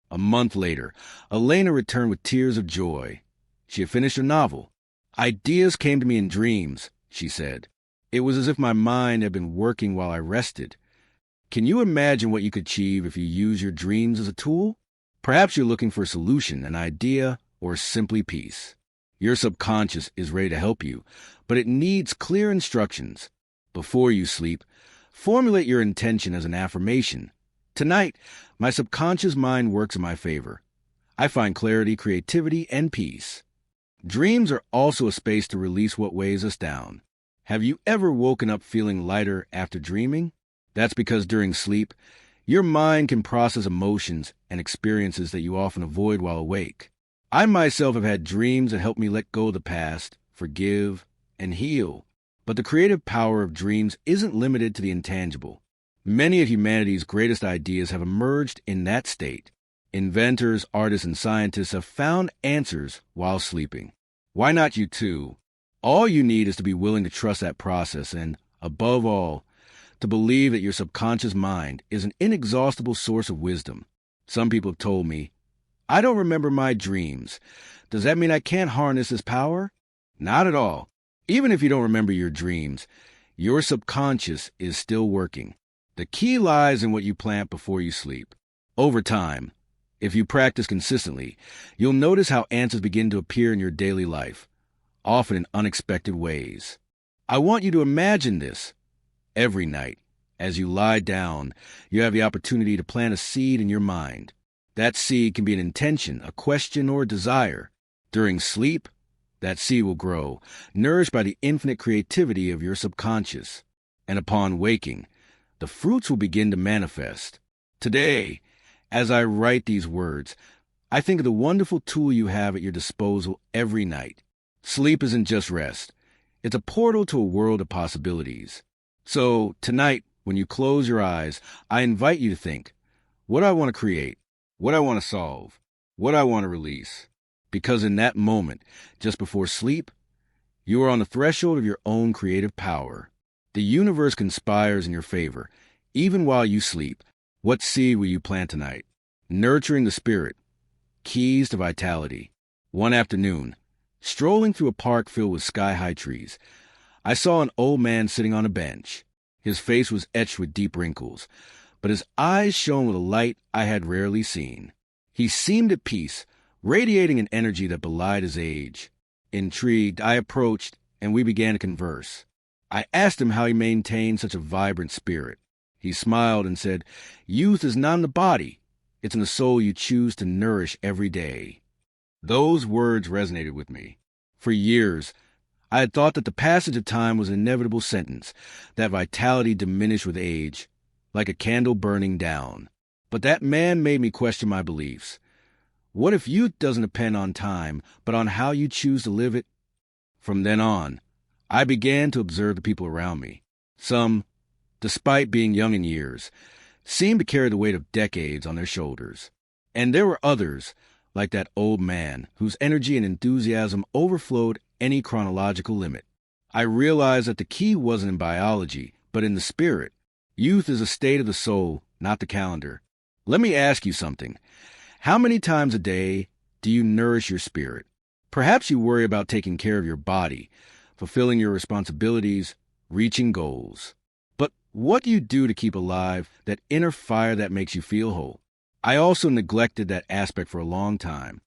A month later, Elena returned with tears of joy. She had finished her novel. "Ideas came to me in dreams," she said. "It was as if my mind had been working while I rested." Can you imagine what you could achieve if you use your dreams as a tool? Perhaps you're looking for a solution, an idea, or simply peace. Your subconscious is ready to help you, but it needs clear instructions. Before you sleep, formulate your intention as an affirmation. "Tonight, my subconscious mind works in my favor. I find clarity, creativity, and peace." Dreams are also a space to release what weighs us down. Have you ever woken up feeling lighter after dreaming? That's because during sleep, your mind can process emotions and experiences that you often avoid while awake. I myself have had dreams that help me let go of the past, forgive, and heal. But the creative power of dreams isn't limited to the intangible. Many of humanity's greatest ideas have emerged in that state. Inventors, artists, and scientists have found answers while sleeping. Why not you too? All you need is to be willing to trust that process and, above all, to believe that your subconscious mind is an inexhaustible source of wisdom. Some people have told me, "I don't remember my dreams. Does that mean I can't harness this power?" Not at all. Even if you don't remember your dreams, your subconscious is still working. The key lies in what you plant before you sleep. Over time, if you practice consistently, you'll notice how answers begin to appear in your daily life, often in unexpected ways. I want you to imagine this. Every night, as you lie down, you have the opportunity to plant a seed in your mind. That seed can be an intention, a question, or a desire. During sleep, that seed will grow, nourished by the infinite creativity of your subconscious. And upon waking, the fruits will begin to manifest. Today, as I write these words, I think of the wonderful tool you have at your disposal every night. Sleep isn't just rest. It's a portal to a world of possibilities. So, tonight, when you close your eyes, I invite you to think, what I want to create, what I want to solve, what I want to release. Because in that moment, just before sleep, you are on the threshold of your own creative power. The universe conspires in your favor, even while you sleep. What seed will you plant tonight? Nurturing the spirit. Keys to vitality. One afternoon, strolling through a park filled with sky-high trees, I saw an old man sitting on a bench. His face was etched with deep wrinkles, but his eyes shone with a light I had rarely seen. He seemed at peace, radiating an energy that belied his age. Intrigued, I approached, and we began to converse. I asked him how he maintained such a vibrant spirit. He smiled and said, "Youth is not in the body. It's in the soul you choose to nourish every day." Those words resonated with me. For years, I had thought that the passage of time was an inevitable sentence, that vitality diminished with age, like a candle burning down. But that man made me question my beliefs. What if youth doesn't depend on time, but on how you choose to live it? From then on, I began to observe the people around me. Some, despite being young in years, seemed to carry the weight of decades on their shoulders. And there were others, like that old man, whose energy and enthusiasm overflowed any chronological limit. I realized that the key wasn't in biology, but in the spirit. Youth is a state of the soul, not the calendar. Let me ask you something. How many times a day do you nourish your spirit? Perhaps you worry about taking care of your body, fulfilling your responsibilities, reaching goals. But what do you do to keep alive that inner fire that makes you feel whole? I also neglected that aspect for a long time.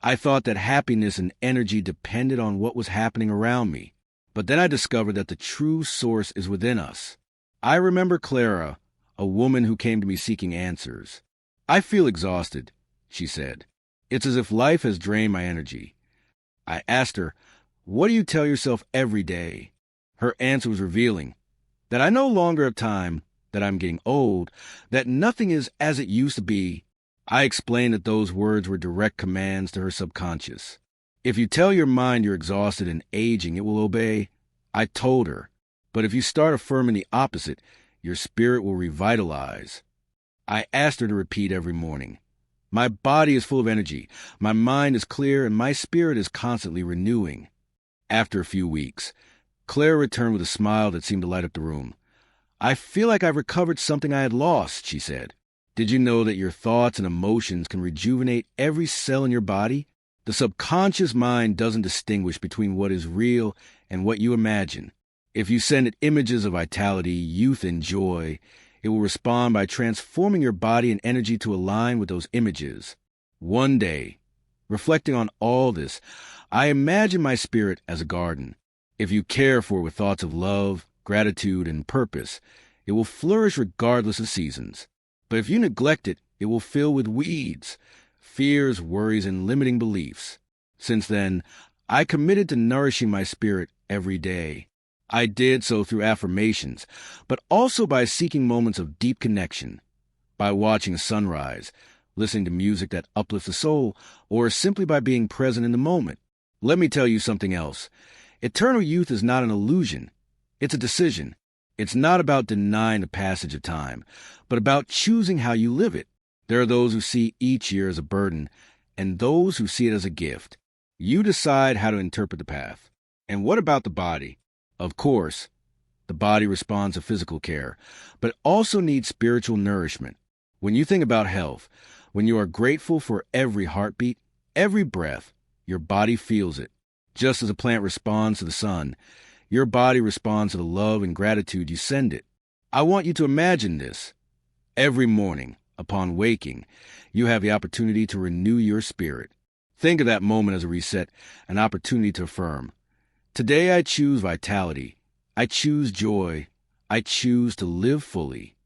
I thought that happiness and energy depended on what was happening around me. But then I discovered that the true source is within us. I remember Clara, a woman who came to me seeking answers. "I feel exhausted," she said. "It's as if life has drained my energy." I asked her, "What do you tell yourself every day?" Her answer was revealing, that I no longer have time, that I'm getting old, that nothing is as it used to be. I explained that those words were direct commands to her subconscious. If you tell your mind you're exhausted and aging, it will obey. I told her, but if you start affirming the opposite, your spirit will revitalize. I asked her to repeat every morning. My body is full of energy, my mind is clear, and my spirit is constantly renewing. After a few weeks, Claire returned with a smile that seemed to light up the room. "I feel like I've recovered something I had lost," she said. "Did you know that your thoughts and emotions can rejuvenate every cell in your body? The subconscious mind doesn't distinguish between what is real and what you imagine. If you send it images of vitality, youth, and joy, it will respond by transforming your body and energy to align with those images." One day, reflecting on all this, I imagine my spirit as a garden. If you care for it with thoughts of love, gratitude, and purpose, it will flourish regardless of seasons. But if you neglect it, it will fill with weeds, fears, worries, and limiting beliefs. Since then, I committed to nourishing my spirit every day. I did so through affirmations, but also by seeking moments of deep connection, by watching a sunrise, listening to music that uplifts the soul, or simply by being present in the moment. Let me tell you something else. Eternal youth is not an illusion. It's a decision. It's not about denying the passage of time, but about choosing how you live it. There are those who see each year as a burden, and those who see it as a gift. You decide how to interpret the path. And what about the body? Of course, the body responds to physical care, but it also needs spiritual nourishment. When you think about health, when you are grateful for every heartbeat, every breath, your body feels it. Just as a plant responds to the sun, your body responds to the love and gratitude you send it. I want you to imagine this. Every morning, upon waking, you have the opportunity to renew your spirit. Think of that moment as a reset, an opportunity to affirm. Today I choose vitality. I choose joy. I choose to live fully.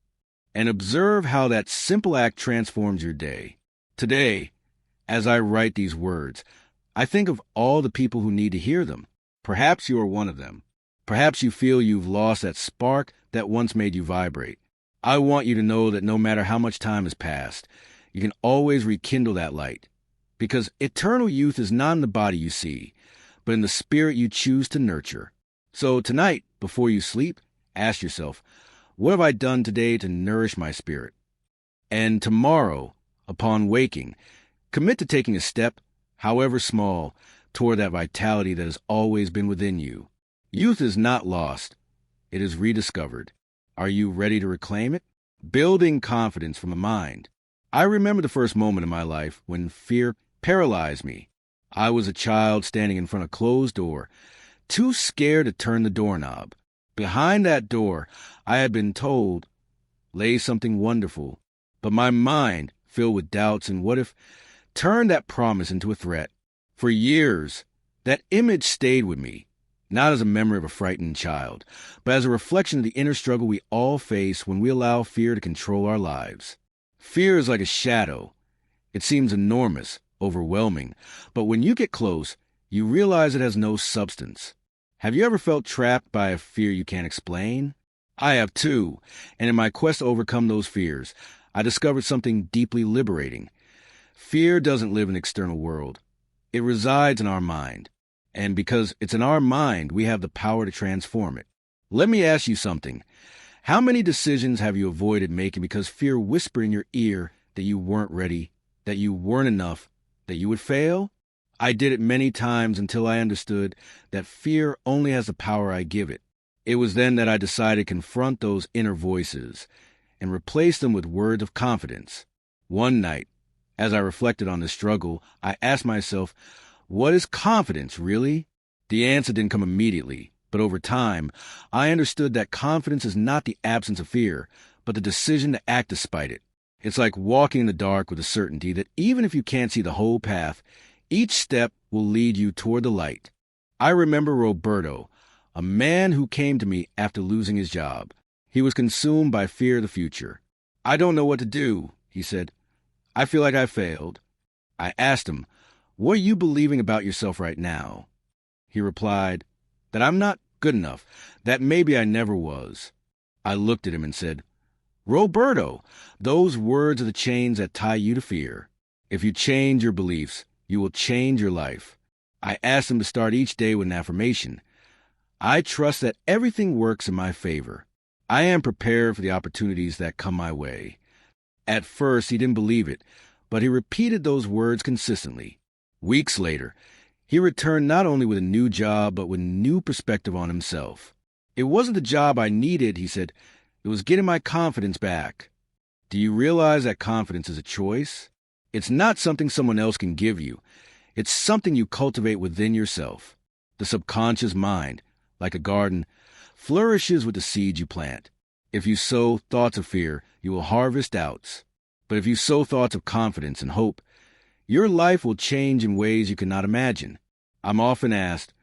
And observe how that simple act transforms your day. Today, as I write these words, I think of all the people who need to hear them. Perhaps you are one of them. Perhaps you feel you've lost that spark that once made you vibrate. I want you to know that no matter how much time has passed, you can always rekindle that light. Because eternal youth is not in the body you see, but but in the spirit you choose to nurture. So tonight, before you sleep, ask yourself, what have I done today to nourish my spirit? And tomorrow, upon waking, commit to taking a step, however small, toward that vitality that has always been within you. Youth is not lost. It is rediscovered. Are you ready to reclaim it? Building confidence from the mind. I remember the first moment in my life when fear paralyzed me. I was a child standing in front of a closed door, too scared to turn the doorknob. Behind that door, I had been told, lay something wonderful. But my mind, filled with doubts and what if, turned that promise into a threat. For years, that image stayed with me, not as a memory of a frightened child, but as a reflection of the inner struggle we all face when we allow fear to control our lives. Fear is like a shadow. It seems enormous, overwhelming, but when you get close, you realize it has no substance. Have you ever felt trapped by a fear you can't explain? I have too, and in my quest to overcome those fears, I discovered something deeply liberating. Fear doesn't live in the external world. It resides in our mind. And because it's in our mind, we have the power to transform it. Let me ask you something. How many decisions have you avoided making because fear whispered in your ear that you weren't ready, that you weren't enough, that you would fail? I did it many times until I understood that fear only has the power I give it. It was then that I decided to confront those inner voices and replace them with words of confidence. One night, as I reflected on the struggle, I asked myself, what is confidence, really? The answer didn't come immediately, but over time, I understood that confidence is not the absence of fear, but the decision to act despite it. It's like walking in the dark with a certainty that even if you can't see the whole path, each step will lead you toward the light. I remember Roberto, a man who came to me after losing his job. He was consumed by fear of the future. I don't know what to do, he said. I feel like I failed. I asked him, what are you believing about yourself right now? He replied, that I'm not good enough, that maybe I never was. I looked at him and said, Roberto, those words are the chains that tie you to fear. If you change your beliefs, you will change your life. I asked him to start each day with an affirmation. I trust that everything works in my favor. I am prepared for the opportunities that come my way. At first, he didn't believe it, but he repeated those words consistently. Weeks later, he returned not only with a new job, but with new perspective on himself. It wasn't the job I needed, he said. It was getting my confidence back. Do you realize that confidence is a choice? It's not something someone else can give you. It's something you cultivate within yourself. The subconscious mind, like a garden, flourishes with the seeds you plant. If you sow thoughts of fear, you will harvest doubts. But if you sow thoughts of confidence and hope, your life will change in ways you cannot imagine. I'm often asked,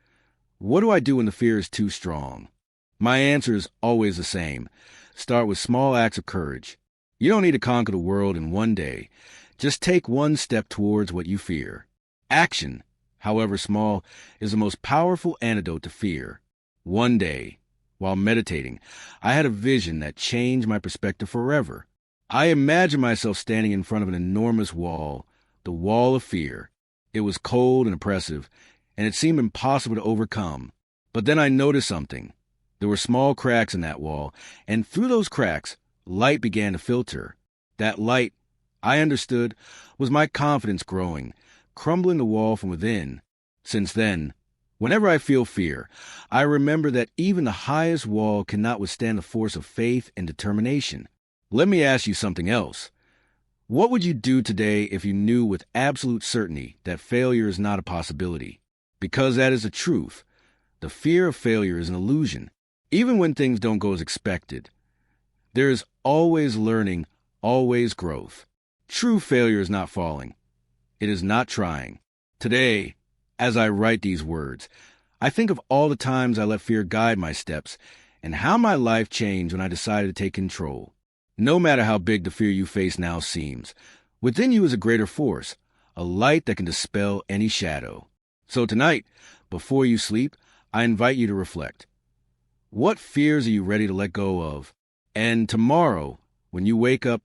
what do I do when the fear is too strong? My answer is always the same. Start with small acts of courage. You don't need to conquer the world in one day. Just take one step towards what you fear. Action, however small, is the most powerful antidote to fear. One day, while meditating, I had a vision that changed my perspective forever. I imagined myself standing in front of an enormous wall, the wall of fear. It was cold and oppressive, and it seemed impossible to overcome. But then I noticed something. There were small cracks in that wall, and through those cracks, light began to filter. That light, I understood, was my confidence growing, crumbling the wall from within. Since then, whenever I feel fear, I remember that even the highest wall cannot withstand the force of faith and determination. Let me ask you something else. What would you do today if you knew with absolute certainty that failure is not a possibility? Because that is the truth. The fear of failure is an illusion. Even when things don't go as expected, there is always learning, always growth. True failure is not falling. It is not trying. Today, as I write these words, I think of all the times I let fear guide my steps and how my life changed when I decided to take control. No matter how big the fear you face now seems, within you is a greater force, a light that can dispel any shadow. So tonight, before you sleep, I invite you to reflect. What fears are you ready to let go of? And tomorrow, when you wake up,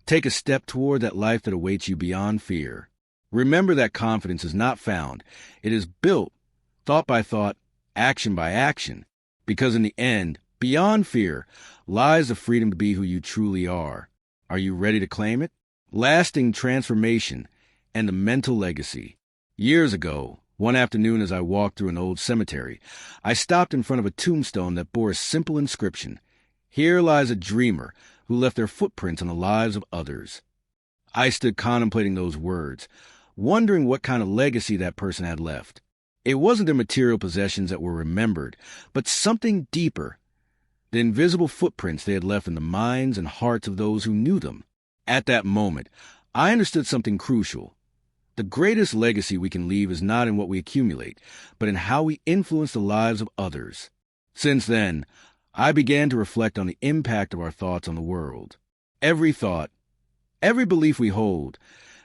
take a step toward that life that awaits you beyond fear. Remember that confidence is not found. It is built thought by thought, action by action. Because in the end, beyond fear, lies the freedom to be who you truly are. Are you ready to claim it? Lasting transformation and the mental legacy. Years ago, one afternoon as I walked through an old cemetery, I stopped in front of a tombstone that bore a simple inscription. Here lies a dreamer who left their footprints on the lives of others. I stood contemplating those words, wondering what kind of legacy that person had left. It wasn't their material possessions that were remembered, but something deeper, the invisible footprints they had left in the minds and hearts of those who knew them. At that moment, I understood something crucial. The greatest legacy we can leave is not in what we accumulate, but in how we influence the lives of others. Since then, I began to reflect on the impact of our thoughts on the world. Every thought, every belief we hold,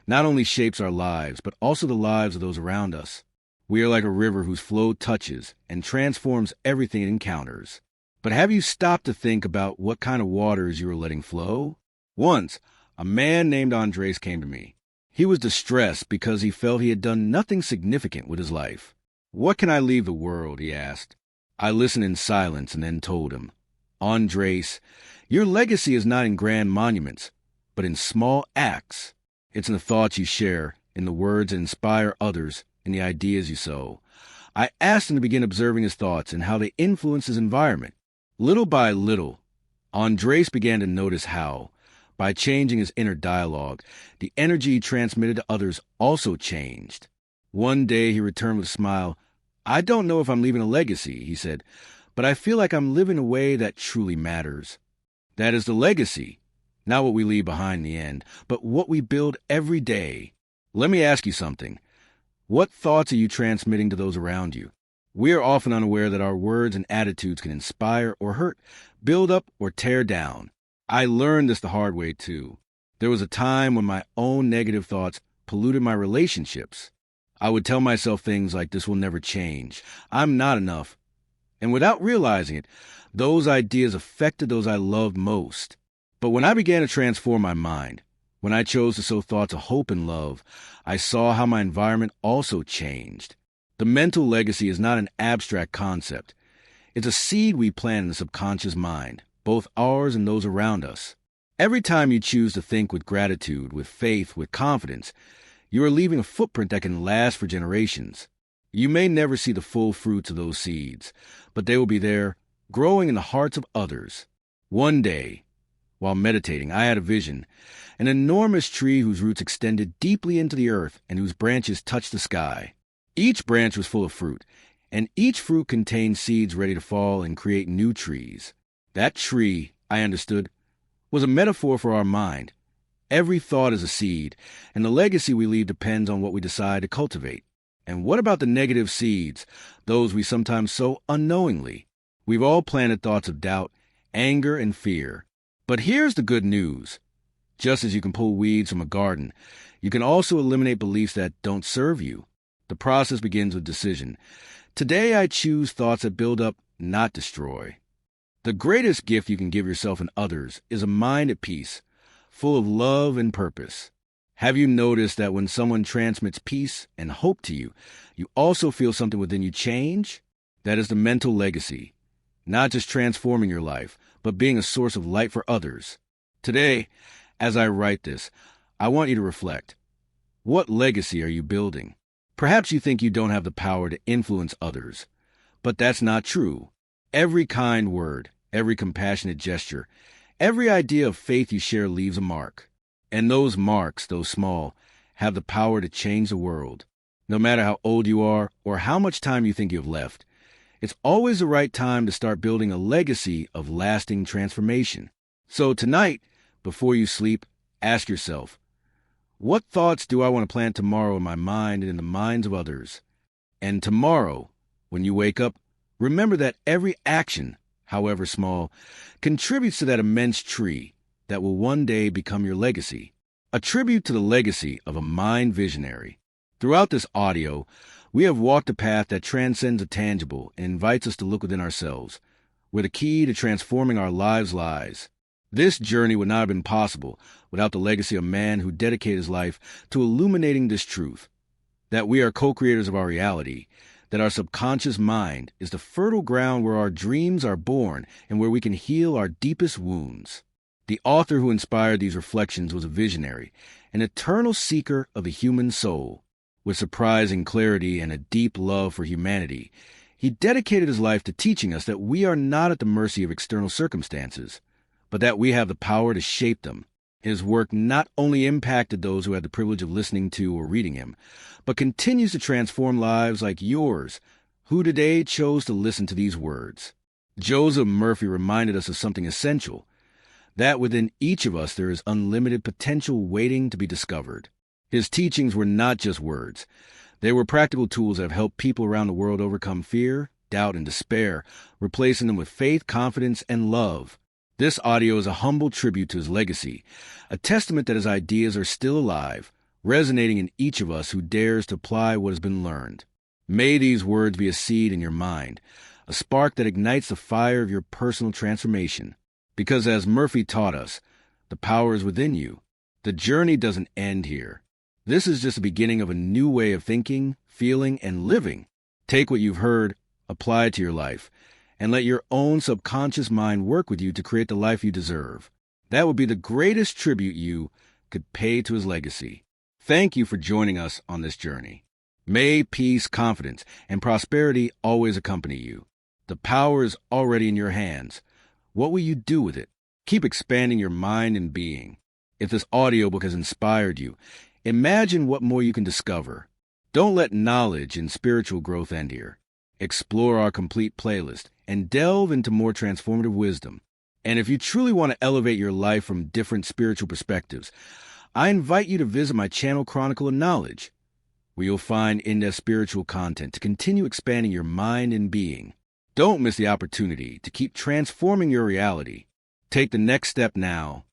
not only shapes our lives, but also the lives of those around us. We are like a river whose flow touches and transforms everything it encounters. But have you stopped to think about what kind of waters you are letting flow? Once, a man named Andres came to me. He was distressed because he felt he had done nothing significant with his life. "What can I leave the world?" he asked. I listened in silence and then told him, "Andres, your legacy is not in grand monuments, but in small acts. It's in the thoughts you share, in the words that inspire others, in the ideas you sow." I asked him to begin observing his thoughts and how they influence his environment. Little by little, Andres began to notice how, by changing his inner dialogue, the energy he transmitted to others also changed. One day he returned with a smile. "I don't know if I'm leaving a legacy," he said, "but I feel like I'm living a way that truly matters." That is the legacy, not what we leave behind in the end, but what we build every day. Let me ask you something. What thoughts are you transmitting to those around you? We are often unaware that our words and attitudes can inspire or hurt, build up or tear down. I learned this the hard way, too. There was a time when my own negative thoughts polluted my relationships. I would tell myself things like, "This will never change. I'm not enough." And without realizing it, those ideas affected those I loved most. But when I began to transform my mind, when I chose to sow thoughts of hope and love, I saw how my environment also changed. The mental legacy is not an abstract concept. It's a seed we plant in the subconscious mind, both ours and those around us. Every time you choose to think with gratitude, with faith, with confidence, you are leaving a footprint that can last for generations. You may never see the full fruits of those seeds, but they will be there, growing in the hearts of others. One day, while meditating, I had a vision, an enormous tree whose roots extended deeply into the earth and whose branches touched the sky. Each branch was full of fruit, and each fruit contained seeds ready to fall and create new trees. That tree, I understood, was a metaphor for our mind. Every thought is a seed, and the legacy we leave depends on what we decide to cultivate. And what about the negative seeds, those we sometimes sow unknowingly? We've all planted thoughts of doubt, anger, and fear. But here's the good news. Just as you can pull weeds from a garden, you can also eliminate beliefs that don't serve you. The process begins with decision. Today I choose thoughts that build up, not destroy. The greatest gift you can give yourself and others is a mind at peace, full of love and purpose. Have you noticed that when someone transmits peace and hope to you, you also feel something within you change? That is the mental legacy. Not just transforming your life, but being a source of light for others. Today, as I write this, I want you to reflect. What legacy are you building? Perhaps you think you don't have the power to influence others, but that's not true. Every kind word, every compassionate gesture, every idea of faith you share leaves a mark. And those marks, though small, have the power to change the world. No matter how old you are or how much time you think you have left, it's always the right time to start building a legacy of lasting transformation. So tonight, before you sleep, ask yourself, what thoughts do I want to plant tomorrow in my mind and in the minds of others? And tomorrow, when you wake up, remember that every action, however small, contributes to that immense tree that will one day become your legacy. A tribute to the legacy of a mind visionary. Throughout this audio, we have walked a path that transcends the tangible and invites us to look within ourselves, where the key to transforming our lives lies. This journey would not have been possible without the legacy of a man who dedicated his life to illuminating this truth, that we are co-creators of our reality, that our subconscious mind is the fertile ground where our dreams are born and where we can heal our deepest wounds. The author who inspired these reflections was a visionary, an eternal seeker of the human soul. With surprising clarity and a deep love for humanity, he dedicated his life to teaching us that we are not at the mercy of external circumstances, but that we have the power to shape them. His work not only impacted those who had the privilege of listening to or reading him, but continues to transform lives like yours, who today chose to listen to these words. Joseph Murphy reminded us of something essential, that within each of us there is unlimited potential waiting to be discovered. His teachings were not just words. They were practical tools that have helped people around the world overcome fear, doubt, and despair, replacing them with faith, confidence, and love. This audio is a humble tribute to his legacy, a testament that his ideas are still alive, resonating in each of us who dares to apply what has been learned. May these words be a seed in your mind, a spark that ignites the fire of your personal transformation. Because as Murphy taught us, the power is within you. The journey doesn't end here. This is just the beginning of a new way of thinking, feeling, and living. Take what you've heard, apply it to your life, and let your own subconscious mind work with you to create the life you deserve. That would be the greatest tribute you could pay to his legacy. Thank you for joining us on this journey. May peace, confidence, and prosperity always accompany you. The power is already in your hands. What will you do with it? Keep expanding your mind and being. If this audiobook has inspired you, imagine what more you can discover. Don't let knowledge and spiritual growth end here. Explore our complete playlist and delve into more transformative wisdom. And if you truly want to elevate your life from different spiritual perspectives, I invite you to visit my channel Chronicle of Knowledge, where you'll find in-depth spiritual content to continue expanding your mind and being. Don't miss the opportunity to keep transforming your reality. Take the next step now